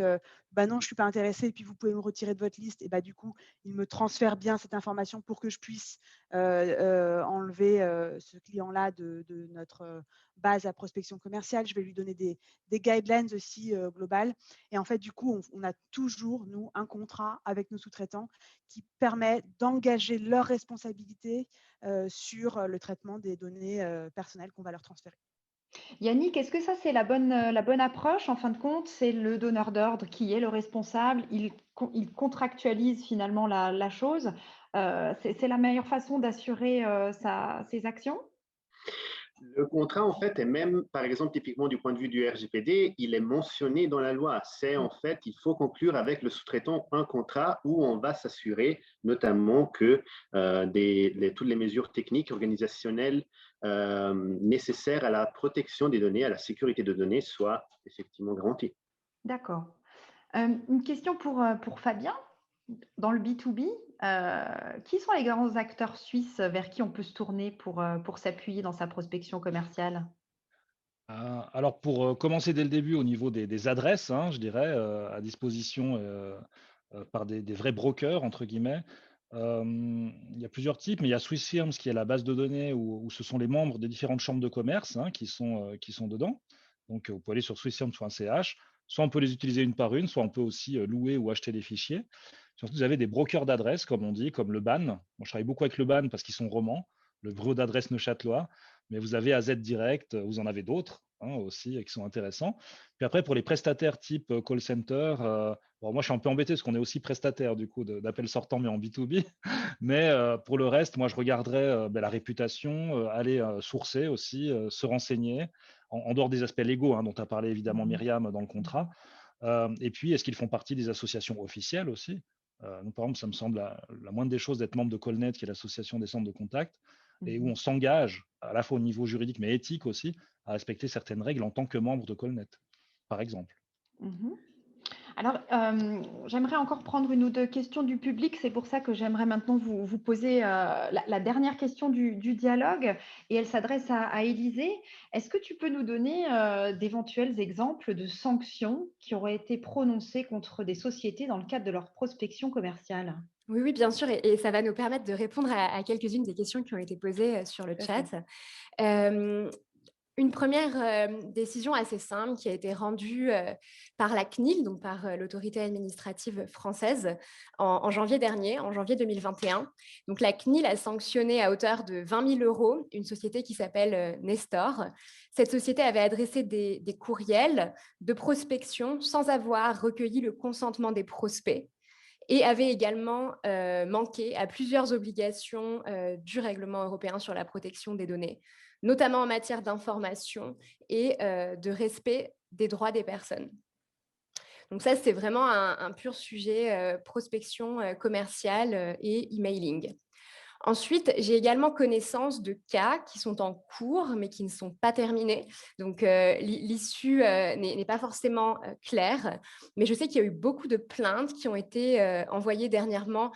bah non, je ne suis pas intéressé, et puis vous pouvez me retirer de votre liste, et bah du coup, il me transfère bien cette information pour que je puisse enlever ce client-là de notre base à prospection commerciale. Je vais lui donner des guidelines aussi globales. Et en fait, du coup, on a toujours, nous, un contrat avec nos sous-traitants qui permet d'engager leurs responsabilités sur le traitement des données personnelles qu'on va leur transférer. Yannick, est-ce que ça, c'est la bonne approche? En fin de compte, c'est le donneur d'ordre qui est le responsable. Il contractualise finalement la chose. C'est la meilleure façon d'assurer ses actions? Le contrat, en fait, est même, par exemple, typiquement du point de vue du RGPD, il est mentionné dans la loi. C'est en fait, il faut conclure avec le sous-traitant un contrat où on va s'assurer notamment que toutes les mesures techniques, organisationnelles nécessaires à la protection des données, à la sécurité des données soient effectivement garanties. D'accord. Une question pour Fabien. Dans le B2B, qui sont les grands acteurs suisses vers qui on peut se tourner pour s'appuyer dans sa prospection commerciale? Alors pour commencer dès le début au niveau des adresses, hein, je dirais, à disposition par des vrais brokers, entre guillemets. Il y a plusieurs types, mais il y a Swiss Firms qui est la base de données où ce sont les membres des différentes chambres de commerce hein, qui sont dedans. Donc vous pouvez aller sur swissfirms.ch. Soit on peut les utiliser une par une, soit on peut aussi louer ou acheter des fichiers. Surtout, vous avez des brokers d'adresses, comme on dit, comme le BAN. Moi, je travaille beaucoup avec le BAN parce qu'ils sont romans, le bureau d'adresse neuchâtelois. Mais vous avez AZ Direct, vous en avez d'autres hein, aussi qui sont intéressants. Puis après, pour les prestataires type call center, bon, moi je suis un peu embêté parce qu'on est aussi prestataire du coup d'appels sortants, mais en B2B. Mais pour le reste, moi je regarderais la réputation, aller sourcer aussi, se renseigner, en dehors des aspects légaux hein, dont a parlé évidemment Myriam dans le contrat. Et puis, est-ce qu'ils font partie des associations officielles aussi? Nous, par exemple, ça me semble la moindre des choses d'être membre de Colnet, qui est l'association des centres de contact. et où on s'engage, à la fois au niveau juridique, mais éthique aussi, à respecter certaines règles en tant que membre de Colnet, par exemple. Alors, j'aimerais encore prendre une ou deux questions du public. C'est pour ça que j'aimerais maintenant vous poser la dernière question du dialogue, et elle s'adresse à Élisée. Est-ce que tu peux nous donner d'éventuels exemples de sanctions qui auraient été prononcées contre des sociétés dans le cadre de leur prospection commerciale? Oui, oui, bien sûr, et ça va nous permettre de répondre à quelques-unes des questions qui ont été posées sur le Tout à chat. Une première décision assez simple qui a été rendue par la CNIL, donc par l'autorité administrative française, en janvier dernier, en janvier 2021. Donc la CNIL a sanctionné à hauteur de 20 000 € une société qui s'appelle Nestor. Cette société avait adressé des courriels de prospection sans avoir recueilli le consentement des prospects, et avait également manqué à plusieurs obligations du règlement européen sur la protection des données, notamment en matière d'information et de respect des droits des personnes. Donc ça, c'est vraiment un pur sujet prospection commerciale et emailing. Ensuite, j'ai également connaissance de cas qui sont en cours, mais qui ne sont pas terminés. Donc, l'issue n'est pas forcément claire, mais je sais qu'il y a eu beaucoup de plaintes qui ont été envoyées dernièrement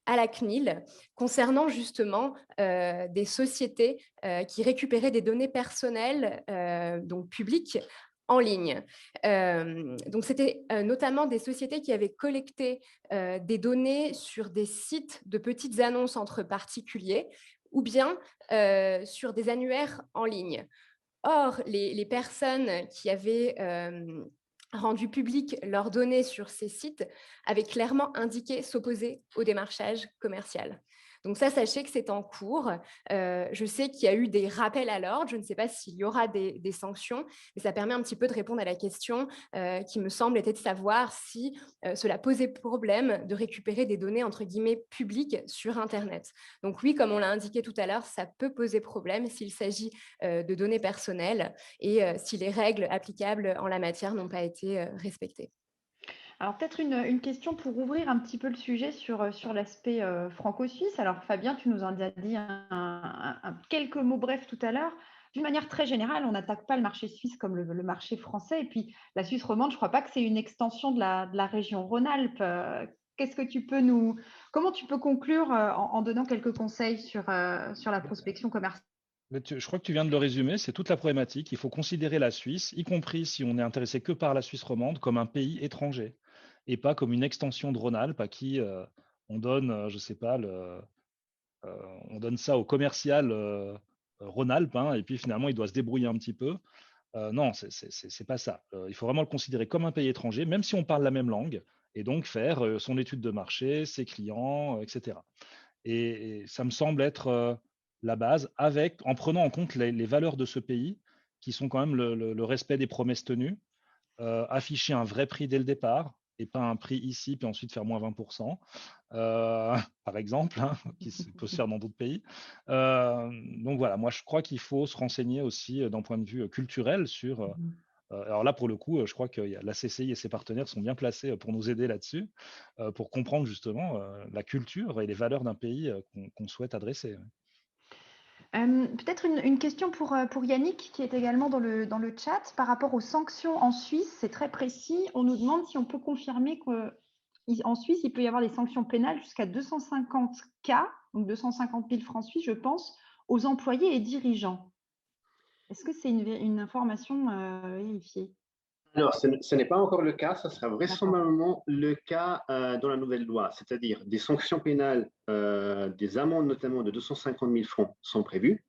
à la CNIL concernant justement des sociétés qui récupéraient des données personnelles, donc publiques, en ligne. Donc, c'était notamment des sociétés qui avaient collecté des données sur des sites de petites annonces entre particuliers ou bien sur des annuaires en ligne. Or, les personnes qui avaient rendu publiques leurs données sur ces sites avaient clairement indiqué s'opposer au démarchage commercial. Donc ça, sachez que c'est en cours. Je sais qu'il y a eu des rappels à l'ordre. Je ne sais pas s'il y aura des sanctions, mais ça permet un petit peu de répondre à la question qui me semble était de savoir si cela posait problème de récupérer des données entre guillemets publiques sur Internet. Donc oui, comme on l'a indiqué tout à l'heure, ça peut poser problème s'il s'agit de données personnelles et si les règles applicables en la matière n'ont pas été respectées. Alors peut-être une question pour ouvrir un petit peu le sujet sur l'aspect franco-suisse. Alors Fabien, tu nous en as dit quelques mots brefs tout à l'heure. D'une manière très générale, on n'attaque pas le marché suisse comme le marché français. Et puis la Suisse romande, je ne crois pas que c'est une extension de la région Rhône-Alpes. Comment tu peux conclure en donnant quelques conseils sur la prospection commerciale? Je crois que tu viens de le résumer, c'est toute la problématique. Il faut considérer la Suisse, y compris si on n'est intéressé que par la Suisse romande, comme un pays étranger et pas comme une extension de Rhône-Alpes à qui on donne, je sais pas, on donne ça au commercial Rhône-Alpes, hein, et puis finalement il doit se débrouiller un petit peu. Non, c'est pas ça. Il faut vraiment le considérer comme un pays étranger, même si on parle la même langue, et donc faire son étude de marché, ses clients, etc. Et ça me semble être la base, en prenant en compte les valeurs de ce pays, qui sont quand même le respect des promesses tenues, afficher un vrai prix dès le départ, et pas un prix ici, puis ensuite faire moins 20%, par exemple, hein, qui peut se faire dans d'autres pays. Donc voilà, moi je crois qu'il faut se renseigner aussi d'un point de vue culturel sur... alors là, pour le coup, je crois que la CCI et ses partenaires sont bien placés pour nous aider là-dessus, pour comprendre justement la culture et les valeurs d'un pays qu'on souhaite adresser. Peut-être une question pour Yannick, qui est également dans le chat. Par rapport aux sanctions en Suisse, c'est très précis. On nous demande si on peut confirmer qu'en Suisse, il peut y avoir des sanctions pénales jusqu'à 250 K, donc 250 000 francs suisses, je pense, aux employés et dirigeants. Est-ce que c'est une information vérifiée? Alors, ce n'est pas encore le cas, ça sera vraisemblablement le cas dans la nouvelle loi, c'est-à-dire des sanctions pénales, des amendes notamment de 250 000 francs sont prévues.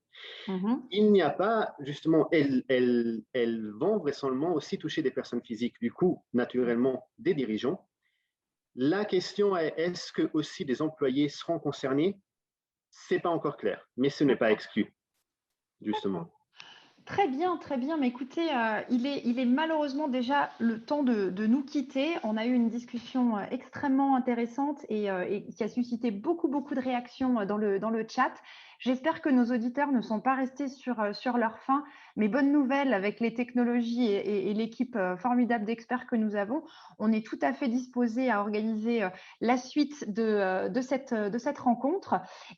Il n'y a pas, justement, elles vont vraisemblablement aussi toucher des personnes physiques, du coup, naturellement, des dirigeants. La question est, est-ce que aussi des employés seront concernés? Ce n'est pas encore clair, mais ce n'est pas exclu, justement. Très bien, très bien. Mais écoutez, il est malheureusement déjà le temps de nous quitter. On a eu une discussion extrêmement intéressante et qui a suscité beaucoup, beaucoup de réactions dans le chat. J'espère que nos auditeurs ne sont pas restés sur leur faim. Mais bonne nouvelle, avec les technologies et l'équipe formidable d'experts que nous avons, on est tout à fait disposé à organiser la suite de cette rencontre.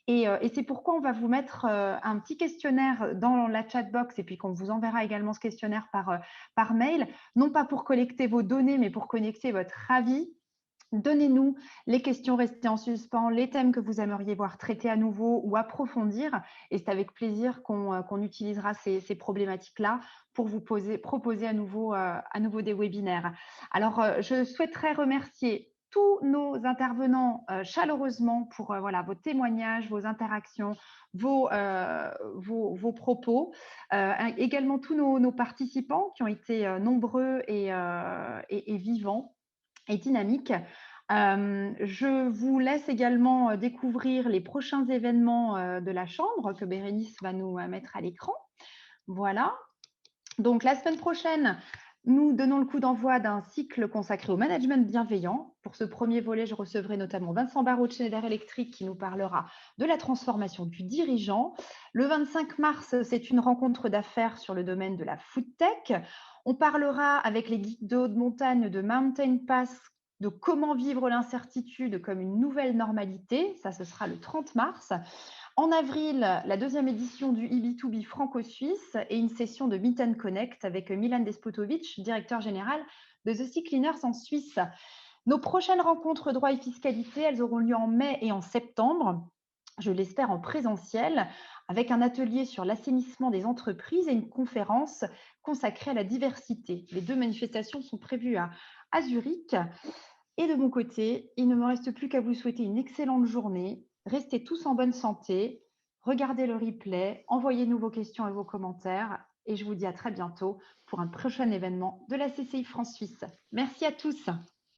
Et c'est pourquoi on va vous mettre un petit questionnaire dans la chatbox et puis qu'on vous enverra également ce questionnaire par mail, non pas pour collecter vos données, mais pour connecter votre avis. Donnez-nous les questions restées en suspens, les thèmes que vous aimeriez voir traités à nouveau ou approfondir. Et c'est avec plaisir qu'on utilisera ces problématiques-là pour vous proposer à nouveau des webinaires. Alors, je souhaiterais remercier tous nos intervenants chaleureusement pour voilà, vos témoignages, vos interactions, vos propos. Également tous nos participants qui ont été nombreux et vivants et dynamiques. Je vous laisse également découvrir les prochains événements de la Chambre que Bérénice va nous mettre à l'écran. Voilà. Donc, la semaine prochaine, nous donnons le coup d'envoi d'un cycle consacré au management bienveillant. Pour ce premier volet, je recevrai notamment Vincent Barraud de Schneider Electric qui nous parlera de la transformation du dirigeant. Le 25 mars, c'est une rencontre d'affaires sur le domaine de la food tech. On parlera avec les guides de haute montagne de Mountain Pass de comment vivre l'incertitude comme une nouvelle normalité. Ça, ce sera le 30 mars. En avril, la deuxième édition du eB2B franco-suisse et une session de Meet and Connect avec Milan Despotovic, directeur général de The Sea Cleaners en Suisse. Nos prochaines rencontres droit et fiscalité, elles auront lieu en mai et en septembre, je l'espère en présentiel, avec un atelier sur l'assainissement des entreprises et une conférence consacrée à la diversité. Les deux manifestations sont prévues à Zurich. Et de mon côté, il ne me reste plus qu'à vous souhaiter une excellente journée. Restez tous en bonne santé. Regardez le replay. Envoyez-nous vos questions et vos commentaires. Et je vous dis à très bientôt pour un prochain événement de la CCI France Suisse. Merci à tous.